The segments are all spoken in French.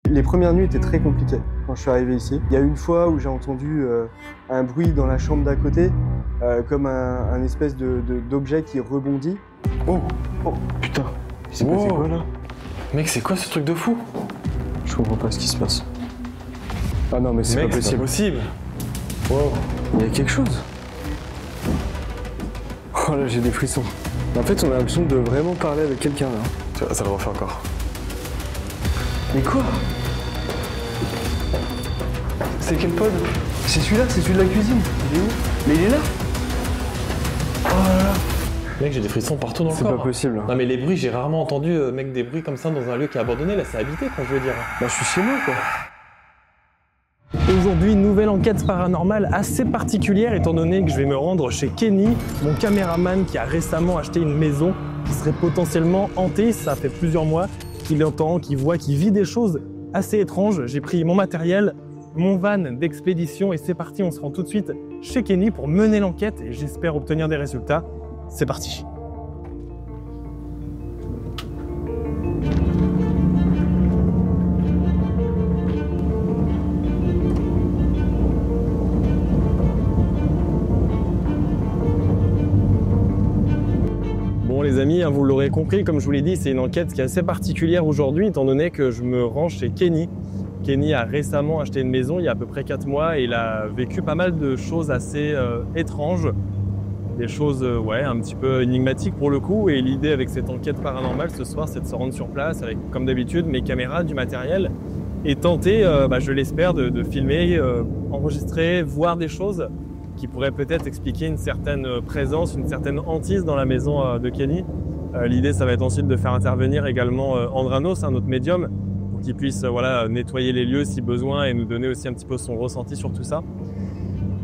Les premières nuits étaient très compliquées quand je suis arrivé ici. Il y a une fois où j'ai entendu un bruit dans la chambre d'à côté, comme un espèce d'objet qui rebondit. Oh putain, il s'est passé quoi là? Mec, c'est quoi ce truc de fou? Je comprends pas ce qui se passe. Ah non mais c'est pas possible. possible. Wow. Il y a quelque chose. Oh là j'ai des frissons. En fait on a l'impression de vraiment parler avec quelqu'un là. Ça le refait encore. Mais quoi? C'est quel pod? C'est celui-là, c'est celui de la cuisine. Il est où? Mais il est là. Oh là là. Mec, j'ai des frissons partout dans le corps. C'est pas possible. Non mais les bruits, j'ai rarement entendu mec, des bruits comme ça dans un lieu qui est abandonné. Là, c'est habité, quand je veux dire. Bah je suis chez moi quoi. Aujourd'hui, nouvelle enquête paranormale assez particulière étant donné que je vais me rendre chez Kenny, mon caméraman qui a récemment acheté une maison qui serait potentiellement hantée. Ça fait plusieurs mois qu'il entend, qu'il voit, qu'il vit des choses assez étranges. J'ai pris mon matériel, mon van d'expédition et c'est parti. On se rend tout de suite chez Kenny pour mener l'enquête et j'espère obtenir des résultats. C'est parti. Bon les amis, vous l'aurez compris, comme je vous l'ai dit, c'est une enquête qui est assez particulière aujourd'hui étant donné que je me rends chez Kenny. Kenny a récemment acheté une maison il y a à peu près 4 mois et il a vécu pas mal de choses assez étranges. Des choses ouais, un petit peu énigmatiques pour le coup. Et l'idée avec cette enquête paranormale ce soir, c'est de se rendre sur place avec, comme d'habitude, mes caméras, du matériel et tenter, je l'espère, de filmer, enregistrer, voir des choses qui pourraient peut-être expliquer une certaine présence, une certaine hantise dans la maison de Kenny. L'idée, ça va être ensuite de faire intervenir également Andranos, un autre médium, pour qu'il puisse nettoyer les lieux si besoin et nous donner aussi un petit peu son ressenti sur tout ça.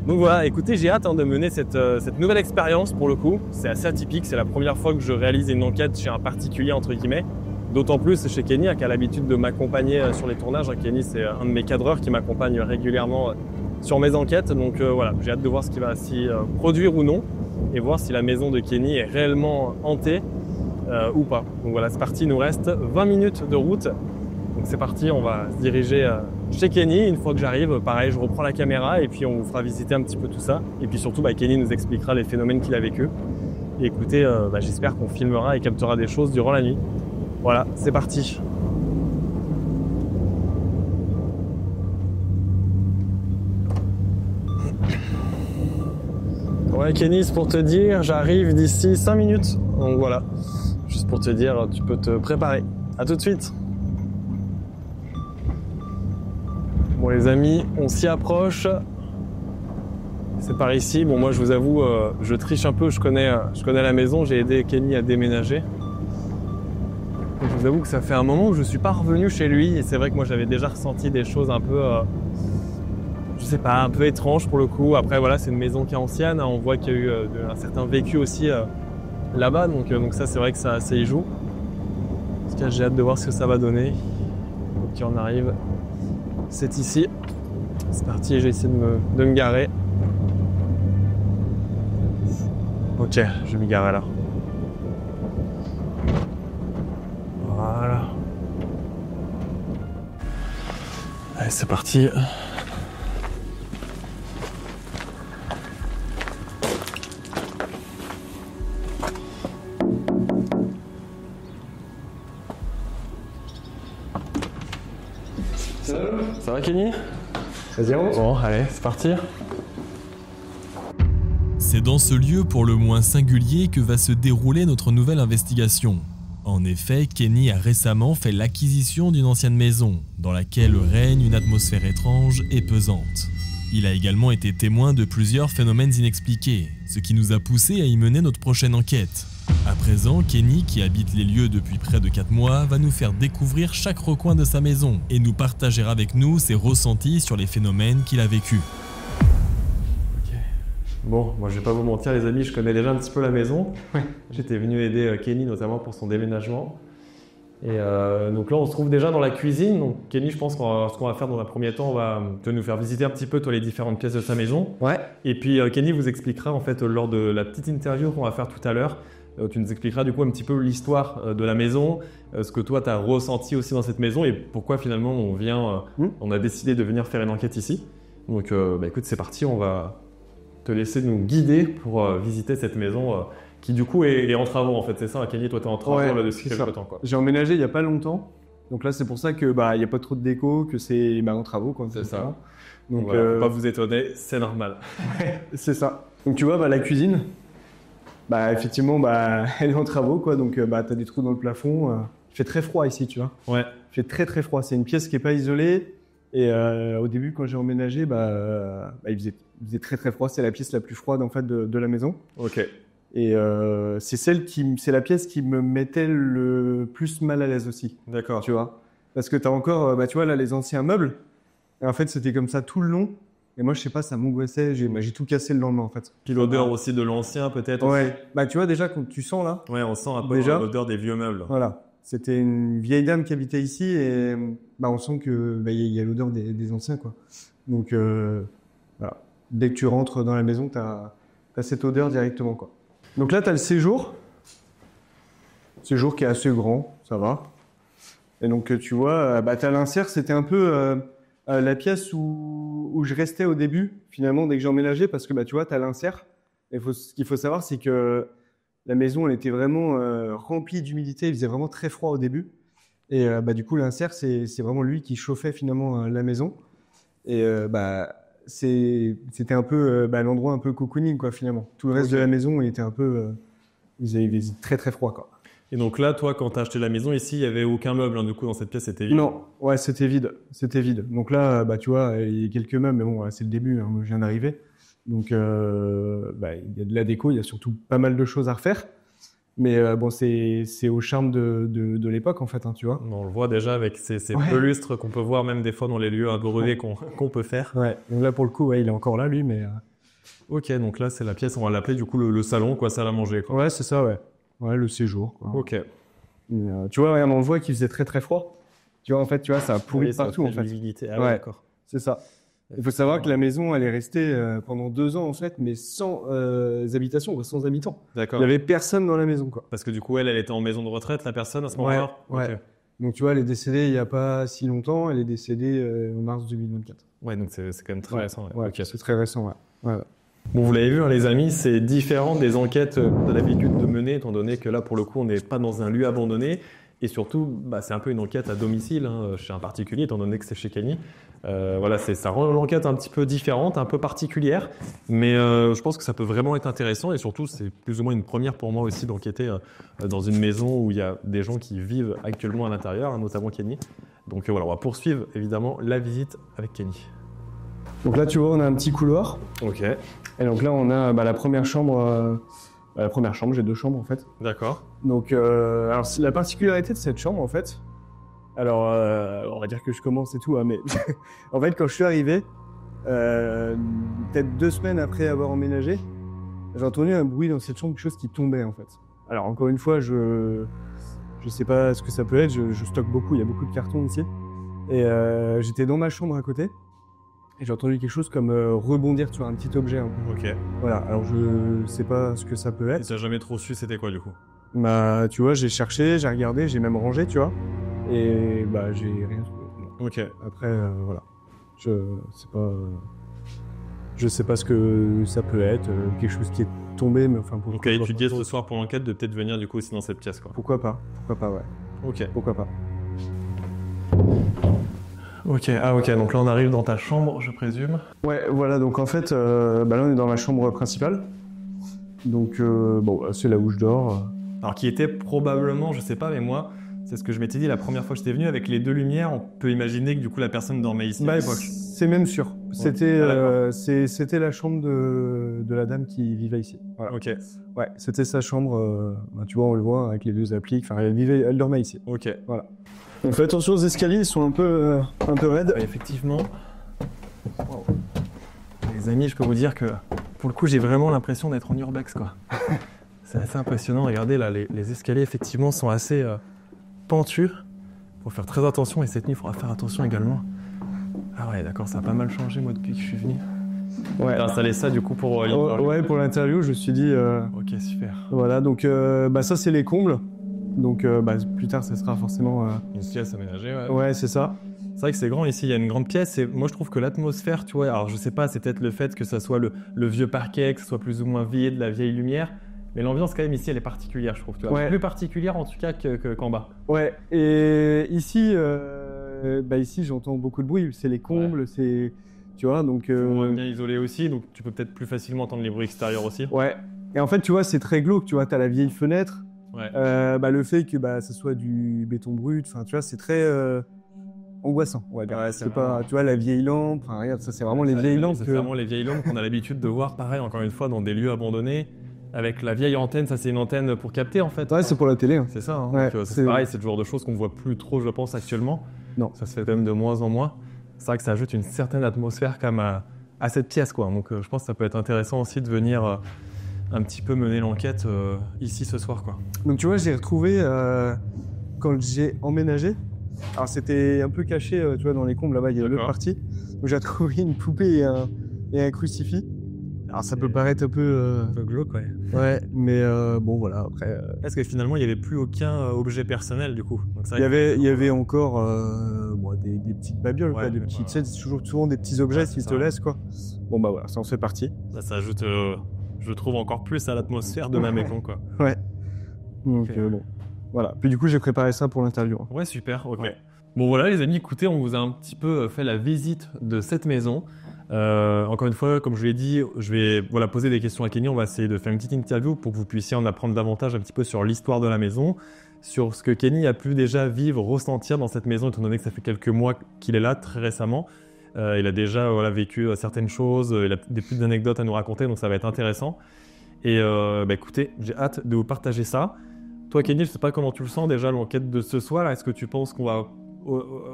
Donc voilà, écoutez, j'ai hâte de mener cette nouvelle expérience pour le coup. C'est assez atypique, c'est la première fois que je réalise une enquête chez un particulier entre guillemets. D'autant plus chez Kenny qui a l'habitude de m'accompagner sur les tournages. Kenny, c'est un de mes cadreurs qui m'accompagne régulièrement sur mes enquêtes. Donc voilà, j'ai hâte de voir ce qui va s'y produire ou non et voir si la maison de Kenny est réellement hantée ou pas. Donc voilà, c'est parti, il nous reste 20 minutes de route. Donc c'est parti, on va se diriger chez Kenny. Une fois que j'arrive, pareil, je reprends la caméra et puis on vous fera visiter un petit peu tout ça. Et puis surtout, Kenny nous expliquera les phénomènes qu'il a vécu. Et écoutez, j'espère qu'on filmera et captera des choses durant la nuit. Voilà, c'est parti. Ouais Kenny, c'est pour te dire, j'arrive d'ici 5 minutes. Donc voilà, juste pour te dire, tu peux te préparer. À tout de suite. Bon les amis, on s'y approche. C'est par ici. Bon moi je vous avoue, je triche un peu, je connais la maison, j'ai aidé Kenny à déménager. Donc, je vous avoue que ça fait un moment que je suis pas revenu chez lui et c'est vrai que moi j'avais déjà ressenti des choses un peu, je sais pas, un peu étranges pour le coup. Après voilà, c'est une maison qui est ancienne, hein. On voit qu'il y a eu un certain vécu aussi là-bas, donc ça c'est vrai que ça y joue. En tout cas j'ai hâte de voir ce que ça va donner. Ok, on arrive. C'est ici. C'est parti, j'ai essayé de me garer. Ok, je vais m'y garer là. Voilà. Allez, c'est parti. Ça va Kenny? Vas-y, on. Bon, allez, c'est parti. C'est dans ce lieu pour le moins singulier que va se dérouler notre nouvelle investigation. En effet, Kenny a récemment fait l'acquisition d'une ancienne maison, dans laquelle règne une atmosphère étrange et pesante. Il a également été témoin de plusieurs phénomènes inexpliqués, ce qui nous a poussé à y mener notre prochaine enquête. À présent, Kenny, qui habite les lieux depuis près de 4 mois, va nous faire découvrir chaque recoin de sa maison et nous partager avec nous ses ressentis sur les phénomènes qu'il a vécus. Ok. Bon, moi je vais pas vous mentir les amis, je connais déjà un petit peu la maison. Ouais. J'étais venu aider Kenny notamment pour son déménagement. Et donc là on se trouve déjà dans la cuisine. Donc Kenny, je pense ce qu'on va faire dans un premier temps, on va nous faire visiter un petit peu les différentes pièces de sa maison. Ouais. Et puis Kenny vous expliquera en fait lors de la petite interview qu'on va faire tout à l'heure Tu nous expliqueras du coup un petit peu l'histoire de la maison, ce que toi tu as ressenti aussi dans cette maison et pourquoi finalement on a décidé de venir faire une enquête ici. Donc écoute, c'est parti, on va te laisser nous guider pour visiter cette maison qui du coup est en travaux en fait, c'est ça Kenny, toi tu es en travaux là depuis quelques temps quoi. J'ai emménagé il n'y a pas longtemps, donc là c'est pour ça que il n'y a pas trop de déco, que c'est en travaux quoi. C'est ça. Donc voilà, faut pas vous étonner, c'est normal. C'est ça. Donc tu vois la cuisine, effectivement elle est en travaux quoi, donc t'as des trous dans le plafond. Il fait très froid ici, tu vois. Ouais. Il fait très très froid. C'est une pièce qui est pas isolée. Et au début, quand j'ai emménagé, il faisait très très froid. C'est la pièce la plus froide en fait de la maison. Ok. Et c'est la pièce qui me mettait le plus mal à l'aise aussi. D'accord. Tu vois. Parce que t'as encore, tu vois là les anciens meubles. Et en fait, c'était comme ça tout le long. Et moi, je sais pas, ça m'angoissait. J'ai tout cassé le lendemain en fait. Puis l'odeur aussi de l'ancien peut-être. Ouais. Tu vois déjà quand tu sens là. Ouais, on sent un peu déjà l'odeur des vieux meubles. Voilà. C'était une vieille dame qui habitait ici et on sent que y a l'odeur des anciens quoi. Donc voilà. Dès que tu rentres dans la maison, t'as cette odeur directement quoi. Donc là, t'as le séjour. Séjour qui est assez grand, ça va. Et donc tu vois, t'as l'insert, c'était un peu la pièce où je restais au début, finalement, dès que j'ai emménagé, parce que tu vois, t'as l'insert. Et ce qu'il faut savoir, c'est que la maison, elle était vraiment remplie d'humidité. Il faisait vraiment très froid au début. Et du coup, l'insert, c'est vraiment lui qui chauffait finalement la maison. Et c'était un peu l'endroit un peu cocooning quoi finalement. Tout le reste de la maison, il était un peu, il faisait très très froid quoi. Et donc là, toi, quand t'as acheté la maison ici, il y avait aucun meuble du coup dans cette pièce, c'était vide. Non, ouais, c'était vide. Donc là, tu vois, il y a quelques meubles, mais bon, c'est le début. Hein, je viens d'arriver. Donc, il y a de la déco, il y a surtout pas mal de choses à refaire. Mais c'est au charme de l'époque, en fait, hein, tu vois. On le voit déjà avec ces pelustres qu'on peut voir même des fois dans les lieux abreuvés qu'on peut faire. Ouais, donc là, pour le coup, il est encore là, lui, mais... Ok, donc là, c'est la pièce, on va l'appeler du coup le salon, quoi, salle à manger, quoi. Ouais, c'est ça, ouais. Ouais, le séjour, quoi. Ok. Mais, tu vois, on le voit qu'il faisait très, très froid. Tu vois, en fait, ça a pourri partout, en fait. L'humidité. Ah ouais, d'accord. C'est ça. Il faut savoir que la maison, elle est restée pendant 2 ans, en fait, mais sans habitation, sans habitants. D'accord. Il n'y avait personne dans la maison, quoi. Parce que du coup, elle était en maison de retraite, la personne, à ce moment-là. Ouais. Okay. Donc, tu vois, elle est décédée il n'y a pas si longtemps. Elle est décédée en mars 2024. Ouais, donc c'est quand même très récent. Ouais, okay. C'est très récent, ouais. Bon, vous l'avez vu, hein, les amis, c'est différent des enquêtes qu'on a l'habitude de mener, étant donné que là, pour le coup, on n'est pas dans un lieu abandonné. Et surtout, c'est un peu une enquête à domicile, hein, chez un particulier, étant donné que c'est chez Kenny. Voilà, ça rend l'enquête un petit peu différente, un peu particulière. Mais je pense que ça peut vraiment être intéressant. Et surtout, c'est plus ou moins une première pour moi aussi d'enquêter dans une maison où il y a des gens qui vivent actuellement à l'intérieur, hein, notamment Kenny. Donc voilà, on va poursuivre évidemment la visite avec Kenny. Donc là, tu vois, on a un petit couloir. Ok. Et donc là, on a la première chambre. La première chambre, j'ai 2 chambres en fait. D'accord. Donc, alors la particularité de cette chambre en fait, alors on va dire que je commence et tout, hein, mais en fait quand je suis arrivé, peut-être 2 semaines après avoir emménagé, j'ai entendu un bruit dans cette chambre, quelque chose qui tombait en fait. Alors encore une fois, je sais pas ce que ça peut être, je stocke beaucoup, il y a beaucoup de cartons ici. Et j'étais dans ma chambre à côté. Et j'ai entendu quelque chose comme rebondir sur un petit objet. Ok. Voilà, alors je sais pas ce que ça peut être. Et t'as jamais trop su c'était quoi du coup? Tu vois, j'ai cherché, j'ai regardé, j'ai même rangé, tu vois. Et j'ai rien trouvé. Ok. Après, voilà. Je sais pas ce que ça peut être, quelque chose qui est tombé, mais enfin... Donc à étudier ce soir pour l'enquête de peut-être venir du coup aussi dans cette pièce, quoi. Pourquoi pas, ouais. Ok. Pourquoi pas. Ok, donc là on arrive dans ta chambre, je présume. Ouais, voilà, donc en fait, là on est dans ma chambre principale. Donc, c'est là où je dors. Alors qui était probablement, je sais pas, mais moi, c'est ce que je m'étais dit la première fois que j'étais venu, avec les 2 lumières, on peut imaginer que du coup la personne dormait ici à l'époque. C'est même sûr. C'était la chambre de la dame qui vivait ici. Voilà. Ok. Ouais, c'était sa chambre, tu vois, on le voit avec les 2 appliques, enfin elle dormait ici. Ok. Voilà. On fait attention aux escaliers, ils sont un peu raides. Effectivement. Wow. Les amis, je peux vous dire que pour le coup, j'ai vraiment l'impression d'être en urbex, quoi. C'est assez impressionnant. Regardez là, les escaliers effectivement sont assez pentus. Faut faire très attention et cette nuit, il faudra faire attention également. Ah ouais, d'accord, ça a pas mal changé moi depuis que je suis venu. Ouais. T'as installé ça du coup pour Oh, l'interview. ouais, pour l'interview, je me suis dit... Ok, super. Voilà, donc ça, c'est les combles. Donc plus tard, ça sera forcément... Une pièce aménagée, ouais. Ouais, c'est ça. C'est vrai que c'est grand ici, il y a une grande pièce et moi je trouve que l'atmosphère, tu vois, alors je sais pas, c'est peut-être le fait que ça soit le vieux parquet, que ce soit plus ou moins vide, la vieille lumière, mais l'ambiance quand même ici elle est particulière, je trouve, tu vois. Ouais. Plus particulière en tout cas qu'en bas. Ouais, et ici, ici j'entends beaucoup de bruit, c'est les combles, c'est... Tu vois, donc... Bien isolé aussi, donc tu peux peut-être plus facilement entendre les bruits extérieurs aussi. Ouais, et en fait, tu vois, c'est très glauque, tu vois, t'as la vieille fenêtre, Ouais. le fait que ça soit du béton brut, enfin, tu vois, c'est très angoissant, on va dire. Ouais, c'est c'est pas, vraiment- tu vois, la vieille lampe, enfin, regarde, ça, c'est vraiment les vieilles lampes. C'est vraiment les vieilles lampes qu'on a l'habitude de voir, pareil, encore une fois, dans des lieux abandonnés, avec la vieille antenne, ça c'est une antenne pour capter en fait. Ouais, c'est pour la télé. Hein. C'est ça, hein. Ouais, Donc, c'est c'est- pareil, c'est le genre de choses qu'on voit plus trop, je pense, actuellement. Non. Ça se fait quand même de moins en moins. C'est vrai que ça ajoute une certaine atmosphère quand même à cette pièce, quoi. Donc je pense que ça peut être intéressant aussi de venir un petit peu mener l'enquête ici ce soir, quoi. Donc, tu vois, j'ai retrouvé, quand j'ai emménagé, alors c'était un peu caché, tu vois, dans les combles, là-bas, il y a l'autre D'accord. partie, donc j'ai trouvé une poupée et un crucifix. Alors, ça peut paraître un peu... Un peu glauque, ouais. Ouais, mais bon, voilà, après... Parce que finalement, il n'y avait plus aucun objet personnel, du coup. Donc, c'est Il vrai y avait encore des petites babioles, Ouais, quoi, des ouais, petits, ouais. tu sais, c'est toujours souvent des petits objets Ouais, c'est qu'ils ça, te ouais. laissent, quoi. Bon, bah voilà, ça en fait partie. ça ajoute, je trouve, encore plus à l'atmosphère de ma maison, quoi. Ouais. Donc, Ok. bon, voilà. Puis du coup, j'ai préparé ça pour l'interview. Hein. Ouais, super, ok. Ouais. Bon voilà les amis, écoutez, on vous a un petit peu fait la visite de cette maison. Encore une fois, comme je l'ai dit, je vais poser des questions à Kenny, on va essayer de faire une petite interview pour que vous puissiez en apprendre davantage un petit peu sur l'histoire de la maison, sur ce que Kenny a pu déjà vivre, ressentir dans cette maison, étant donné que ça fait quelques mois qu'il est là, très récemment. Il a déjà vécu certaines choses, il a des petites anecdotes à nous raconter, donc ça va être intéressant. Et écoutez, j'ai hâte de vous partager ça. Toi Kenny, je sais pas comment tu le sens déjà l'enquête de ce soir. Est-ce que tu penses qu'on va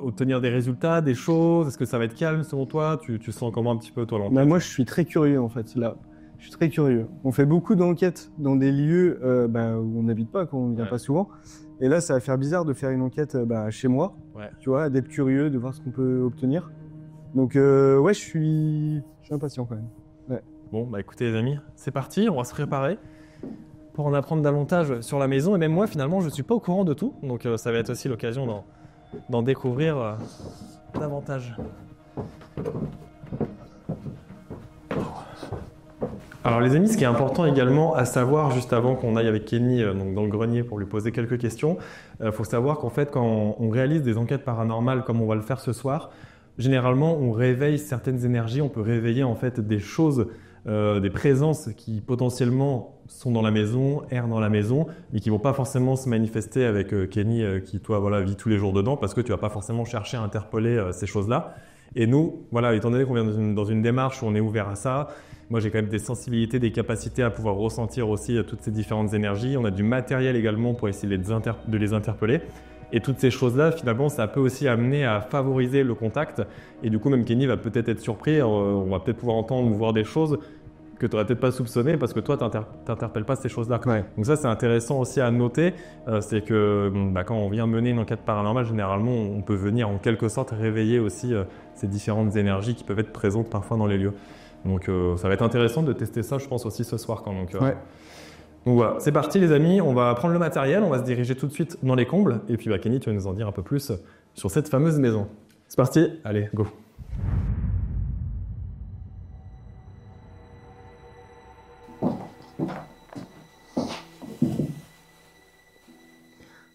obtenir des résultats, des choses? Est-ce que ça va être calme selon toi? Tu sens comment un petit peu toi l'enquête? Bah, moi, je suis très curieux, en fait, là. Je suis très curieux. On fait beaucoup d'enquêtes dans des lieux où on n'habite pas, qu'on ne vient Ouais. pas souvent. Et là, ça va faire bizarre de faire une enquête chez moi, Ouais. tu vois, d'être curieux, de voir ce qu'on peut obtenir. Donc, ouais, je suis impatient quand même. Bon, bah écoutez les amis, c'est parti, on va se préparer pour en apprendre davantage sur la maison. Et même moi, finalement, je ne suis pas au courant de tout. Donc ça va être aussi l'occasion d'en découvrir davantage. Alors les amis, ce qui est important également à savoir, juste avant qu'on aille avec Kenny donc dans le grenier pour lui poser quelques questions, faut savoir qu'en fait, quand on réalise des enquêtes paranormales comme on va le faire ce soir, généralement, on réveille certaines énergies, on peut réveiller en fait des choses, des présences qui potentiellement sont dans la maison, errent dans la maison, mais qui vont pas forcément se manifester avec Kenny qui, toi, vit tous les jours dedans, parce que tu vas pas forcément chercher à interpeller ces choses-là. Et nous, étant donné qu'on vient dans une démarche où on est ouvert à ça, moi j'ai quand même des sensibilités, des capacités à pouvoir ressentir aussi toutes ces différentes énergies. On a du matériel également pour essayer de les interpeller. Et toutes ces choses-là, finalement, ça peut aussi amener à favoriser le contact. Et du coup, même Kenny va peut-être être surpris. On va peut-être pouvoir entendre ou voir des choses que tu n'aurais peut-être pas soupçonnées parce que toi, tu n'interpelles pas ces choses-là. Ouais. Donc ça, c'est intéressant aussi à noter. C'est que quand on vient mener une enquête paranormale, généralement, on peut venir en quelque sorte réveiller aussi ces différentes énergies qui peuvent être présentes parfois dans les lieux. Donc ça va être intéressant de tester ça, je pense, aussi ce soir. Ouais. Donc voilà, c'est parti les amis, on va prendre le matériel, on va se diriger tout de suite dans les combles. Et puis Kenny, tu vas nous en dire un peu plus sur cette fameuse maison. C'est parti, allez, go.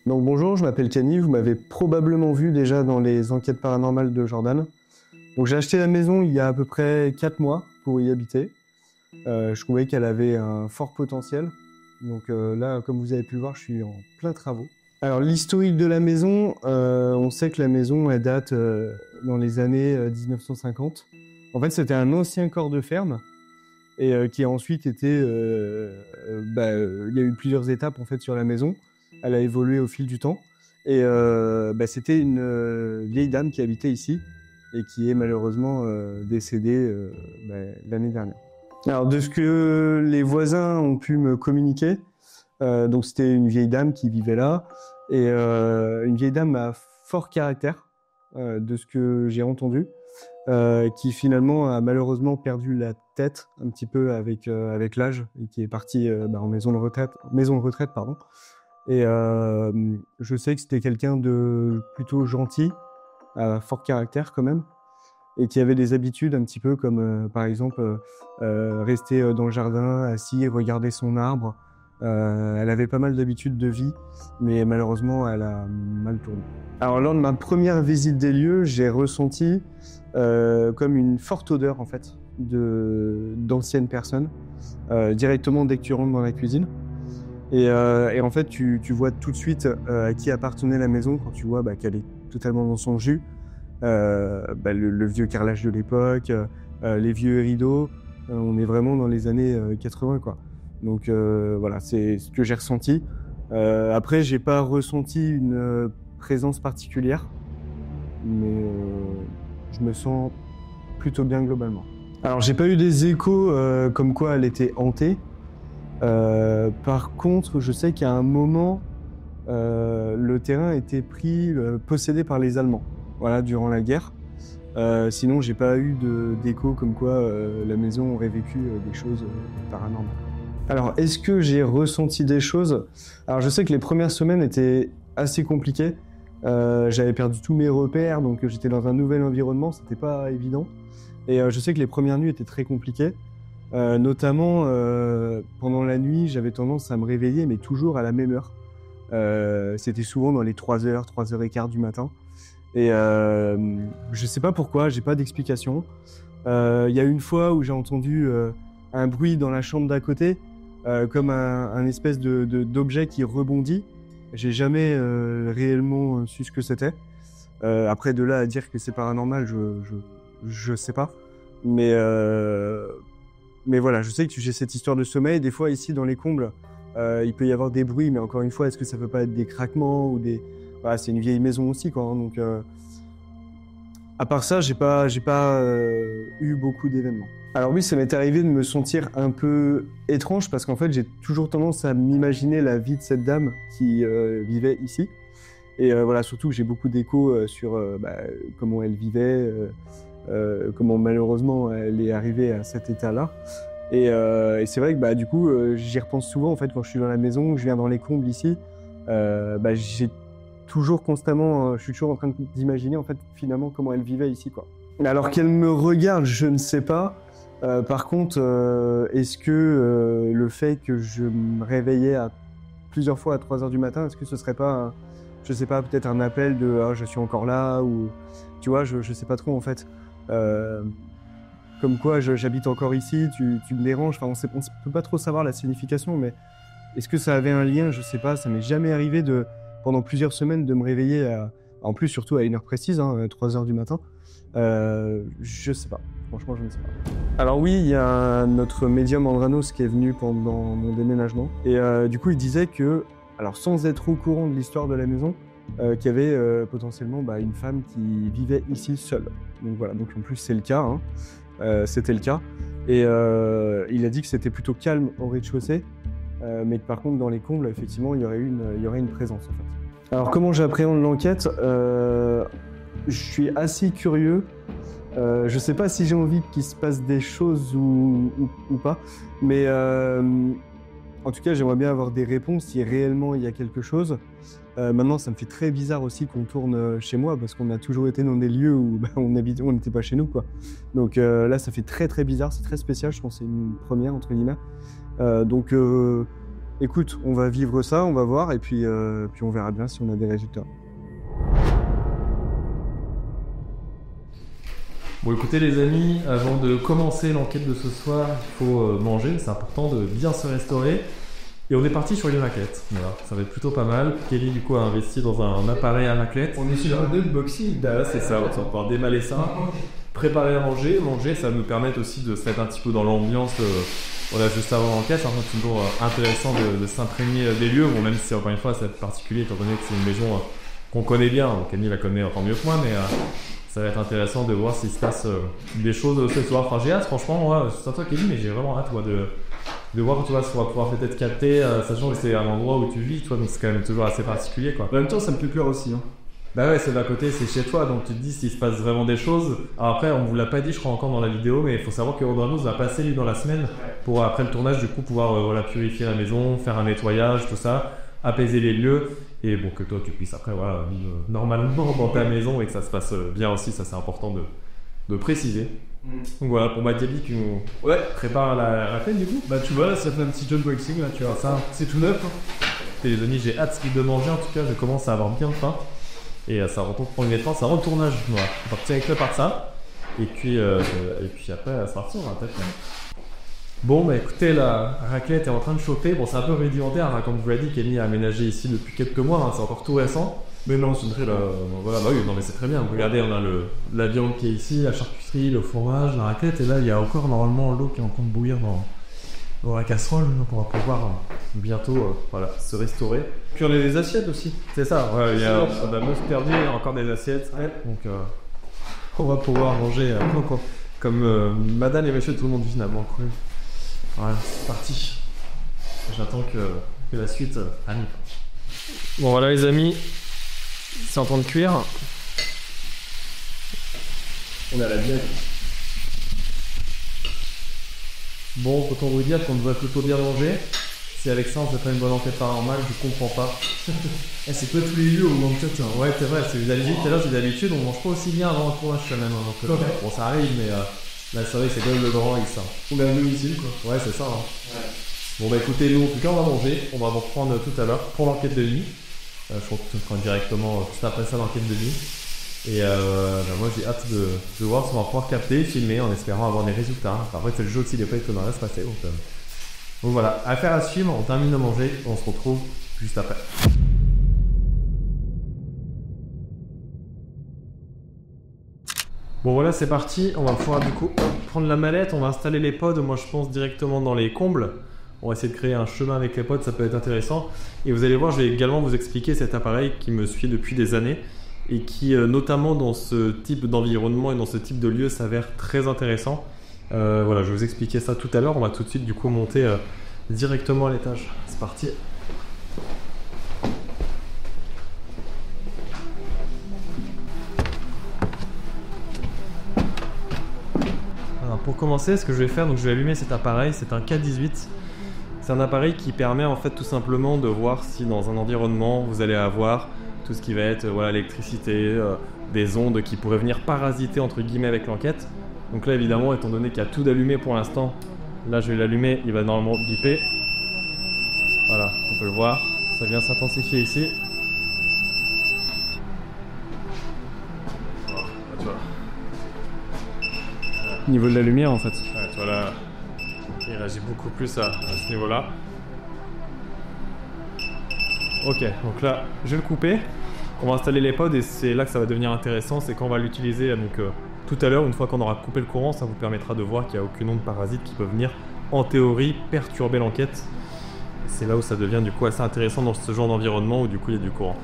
Donc bonjour, je m'appelle Kenny, vous m'avez probablement vu déjà dans les enquêtes paranormales de Jordan. Donc j'ai acheté la maison il y a à peu près 4 mois pour y habiter. Je trouvais qu'elle avait un fort potentiel. Donc là, comme vous avez pu le voir, je suis en plein travaux. Alors l'historique de la maison, on sait que la maison elle date dans les années 1950. En fait, c'était un ancien corps de ferme et qui a ensuite été... il y a eu plusieurs étapes en fait sur la maison. Elle a évolué au fil du temps. Et c'était une vieille dame qui habitait ici et qui est malheureusement décédée l'année dernière. Alors, de ce que les voisins ont pu me communiquer, donc c'était une vieille dame qui vivait là, et une vieille dame à fort caractère, de ce que j'ai entendu. qui finalement a malheureusement perdu la tête un petit peu avec l'âge et qui est parti en maison de retraite, pardon. Et je sais que c'était quelqu'un de plutôt gentil, à fort caractère quand même, et qui avait des habitudes un petit peu comme par exemple rester dans le jardin, assis, regarder son arbre. Elle avait pas mal d'habitudes de vie, mais malheureusement elle a mal tourné. Alors lors de ma première visite des lieux, j'ai ressenti comme une forte odeur en fait d'anciennes personnes directement dès que tu rentres dans la cuisine. Et en fait, tu vois tout de suite à qui appartenait la maison quand tu vois qu'elle est totalement dans son jus. Le vieux carrelage de l'époque, les vieux rideaux. On est vraiment dans les années 80, quoi. Donc voilà, c'est ce que j'ai ressenti. Après, j'ai pas ressenti une présence particulière, mais je me sens plutôt bien globalement. Alors, j'ai pas eu des échos comme quoi elle était hantée. Par contre, je sais qu'à un moment, le terrain était possédé par les Allemands, voilà, durant la guerre. Sinon, j'ai pas eu d'écho comme quoi la maison aurait vécu des choses paranormales. Alors, est-ce que j'ai ressenti des choses? Alors, je sais que les premières semaines étaient assez compliquées. J'avais perdu tous mes repères, donc j'étais dans un nouvel environnement, c'était pas évident. Et je sais que les premières nuits étaient très compliquées. Notamment, pendant la nuit, j'avais tendance à me réveiller, mais toujours à la même heure. C'était souvent dans les 3h, 3h15 du matin. Et je sais pas pourquoi, j'ai pas d'explication. Il y a une fois où j'ai entendu un bruit dans la chambre d'à côté, comme un espèce d'objet qui rebondit. J'ai jamais réellement su ce que c'était. Après, de là à dire que c'est paranormal, je sais pas. Mais voilà, je sais que j'ai cette histoire de sommeil. Des fois, ici, dans les combles, il peut y avoir des bruits, mais encore une fois, est-ce que ça peut pas être des craquements ou des... Voilà, c'est une vieille maison aussi, quoi. Hein, donc, à part ça, j'ai pas eu beaucoup d'événements. Alors oui, ça m'est arrivé de me sentir un peu étrange parce qu'en fait, j'ai toujours tendance à m'imaginer la vie de cette dame qui vivait ici. Et voilà, surtout que j'ai beaucoup d'échos sur comment elle vivait, comment malheureusement elle est arrivée à cet état-là. Et c'est vrai que du coup, j'y repense souvent en fait quand je suis dans la maison, que je viens dans les combles ici. J'ai toujours constamment, je suis toujours en train d'imaginer en fait finalement comment elle vivait ici, quoi. Alors qu'elle me regarde, je ne sais pas. Par contre, est-ce que le fait que je me réveillais plusieurs fois à 3h du matin, est-ce que ce serait pas, je sais pas, peut-être un appel de « je suis encore là » ou tu vois, je sais pas trop en fait. Comme quoi j'habite encore ici, tu me déranges, enfin on peut pas trop savoir la signification, mais est-ce que ça avait un lien? Je sais pas, ça m'est jamais arrivé pendant plusieurs semaines de me réveiller en plus surtout à une heure précise, 3h du matin. Je sais pas, franchement je ne sais pas. Alors oui, il y a notre médium Andranos qui est venu pendant mon déménagement et du coup il disait que, alors sans être au courant de l'histoire de la maison, qu'il y avait potentiellement une femme qui vivait ici seule. Donc voilà, donc en plus c'est le cas, hein. C'était le cas. Et il a dit que c'était plutôt calme au rez-de-chaussée, mais que par contre dans les combles, effectivement, il y aurait une présence en fait. Alors comment j'appréhende l'enquête? Je suis assez curieux. Je sais pas si j'ai envie qu'il se passe des choses ou pas, mais en tout cas j'aimerais bien avoir des réponses si réellement il y a quelque chose. Maintenant ça me fait très bizarre aussi qu'on tourne chez moi parce qu'on a toujours été dans des lieux où on n'était pas chez nous, quoi. Donc là ça fait très très bizarre, c'est très spécial, je pense que c'est une première entre guillemets. Donc écoute, on va vivre ça, on va voir et puis on verra bien si on a des résultats. Bon écoutez les amis, avant de commencer l'enquête de ce soir, il faut manger, c'est important de bien se restaurer. Et on est parti sur une raclette, voilà, ça va être plutôt pas mal. Kelly du coup a investi dans un appareil à raclette. On est sur un unboxing. C'est ça, on va pouvoir démaler ça, préparer à manger, ça va nous permettre aussi de se mettre un petit peu dans l'ambiance juste avant l'enquête. C'est toujours intéressant de s'imprégner des lieux, bon, même si encore une fois c'est particulier étant donné que c'est une maison qu'on connaît bien, Kelly la connaît encore mieux que moi, mais ça va être intéressant de voir s'il se passe des choses ce soir. Enfin j'ai hâte franchement, c'est à toi Kelly, mais j'ai vraiment hâte de voir, tu vois, si on va pouvoir peut-être capter, sachant que c'est un endroit où tu vis, toi, donc c'est quand même toujours assez particulier, quoi. En même temps, ça me fait peur aussi, hein. Bah ouais, c'est d'à côté, c'est chez toi, donc tu te dis s'il se passe vraiment des choses. Alors après, on vous l'a pas dit, je crois encore dans la vidéo, mais il faut savoir que Audrey va passer lui dans la semaine pour après le tournage du coup pouvoir voilà, purifier la maison, faire un nettoyage, tout ça, apaiser les lieux et bon que toi tu puisses après voilà vivre normalement dans ta maison et que ça se passe bien aussi, ça c'est important de préciser. Donc voilà pour Madiabi qui nous prépare la raclette du coup. Bah tu vois, là, ça fait un petit unboxing là, tu vois ça, c'est tout neuf. Et les amis, j'ai hâte de manger en tout cas, je commence à avoir bien faim. Et ça retourne pour une temps, ça rend le tournage. Voilà. On va partir avec le par ça. Et puis après, ça partir, on va peut-être. Bon, bah écoutez, la raclette est en train de chauffer. Bon, c'est un peu rudimentaire, hein, comme je vous l'ai dit, Kenny a aménagé ici depuis quelques mois, hein, c'est encore tout récent. Mais non, c'est très. Voilà, bah oui, non, mais c'est très bien. Regardez, on a la viande qui est ici, la charcuterie, le fromage, la raclette. Et là, il y a encore normalement l'eau qui est en train de bouillir dans la casserole. Donc on va pouvoir bientôt voilà, se restaurer. Puis on a des assiettes aussi. C'est ça, ouais, on a même perdu encore des assiettes. Ouais. Donc on va pouvoir manger comme madame et monsieur tout le monde finalement. Cool. Voilà, c'est parti. J'attends que la suite arrive. Bon voilà les amis, c'est en train de cuire. On est à la bière. Bon, autant vous dire qu'on devrait plutôt bien manger. Si avec ça on fait pas une bonne enquête paranormale, je comprends pas. C'est pas tous les lieux où on peut-être. Ouais, c'est vrai, c'est tout à l'heure, j'ai d'habitude, on mange pas aussi bien avant un tournage quand même. Donc, bon, ça arrive, mais là, c'est vrai que c'est quand même le grand X. On est à domicile quoi. Ouais, c'est ça. Hein. Ouais. Bon, bah écoutez, nous en tout cas, on va manger. On va vous reprendre tout à l'heure pour l'enquête de nuit. Je crois que tu prends directement juste après ça l'enquête de nuit. Et moi j'ai hâte de voir si on va pouvoir capter, filmer en espérant avoir des résultats. Après c'est le jeu aussi des fois que dans reste passer. Donc voilà, affaire à suivre, on termine de manger, on se retrouve juste après. Bon voilà c'est parti, on va pouvoir du coup prendre la mallette, on va installer les pods, moi je pense directement dans les combles. On va essayer de créer un chemin avec les pods, ça peut être intéressant. Et vous allez voir, je vais également vous expliquer cet appareil qui me suit depuis des années et qui, notamment dans ce type d'environnement et dans ce type de lieu, s'avère très intéressant. Voilà, je vais vous expliquer ça tout à l'heure. On va tout de suite du coup monter directement à l'étage. C'est parti. Alors, pour commencer, ce que je vais faire, donc je vais allumer cet appareil. C'est un K18. C'est un appareil qui permet en fait tout simplement de voir si dans un environnement vous allez avoir tout ce qui va être voilà, l'électricité, des ondes qui pourraient venir parasiter entre guillemets avec l'enquête. Donc là évidemment, étant donné qu'il y a tout d'allumé pour l'instant, là je vais l'allumer, il va normalement biper. Voilà, on peut le voir, ça vient s'intensifier ici. Voilà, tu vois. Niveau de la lumière en fait. Ouais, tu vois là. Il réagit beaucoup plus à ce niveau-là. Ok, donc là, je vais le couper. On va installer les pods et c'est là que ça va devenir intéressant. C'est quand on va l'utiliser donc, tout à l'heure, une fois qu'on aura coupé le courant, ça vous permettra de voir qu'il n'y a aucune onde parasite qui peut venir, en théorie, perturber l'enquête. C'est là où ça devient du coup assez intéressant dans ce genre d'environnement où du coup il y a du courant.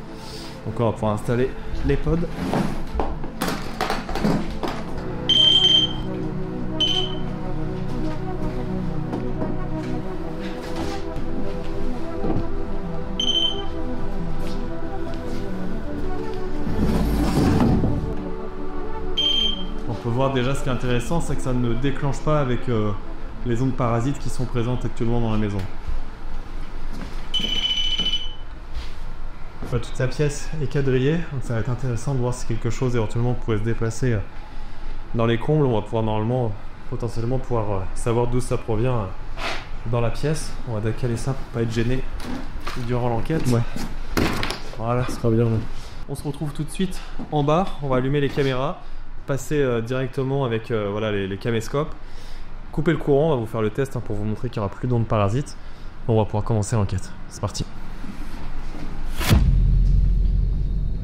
Donc on va pouvoir installer les pods. Déjà ce qui est intéressant c'est que ça ne déclenche pas avec les ondes parasites qui sont présentes actuellement dans la maison. Enfin, toute la pièce est quadrillée, donc ça va être intéressant de voir si quelque chose éventuellement pourrait se déplacer dans les combles. On va pouvoir normalement potentiellement pouvoir savoir d'où ça provient dans la pièce. On va décaler ça pour pas être gêné durant l'enquête. Ouais. Voilà, ce sera bien. On se retrouve tout de suite en bas, on va allumer les caméras. Passer directement avec voilà, les caméscopes, couper le courant, on va vous faire le test pour vous montrer qu'il n'y aura plus d'ondes parasites. On va pouvoir commencer l'enquête. C'est parti.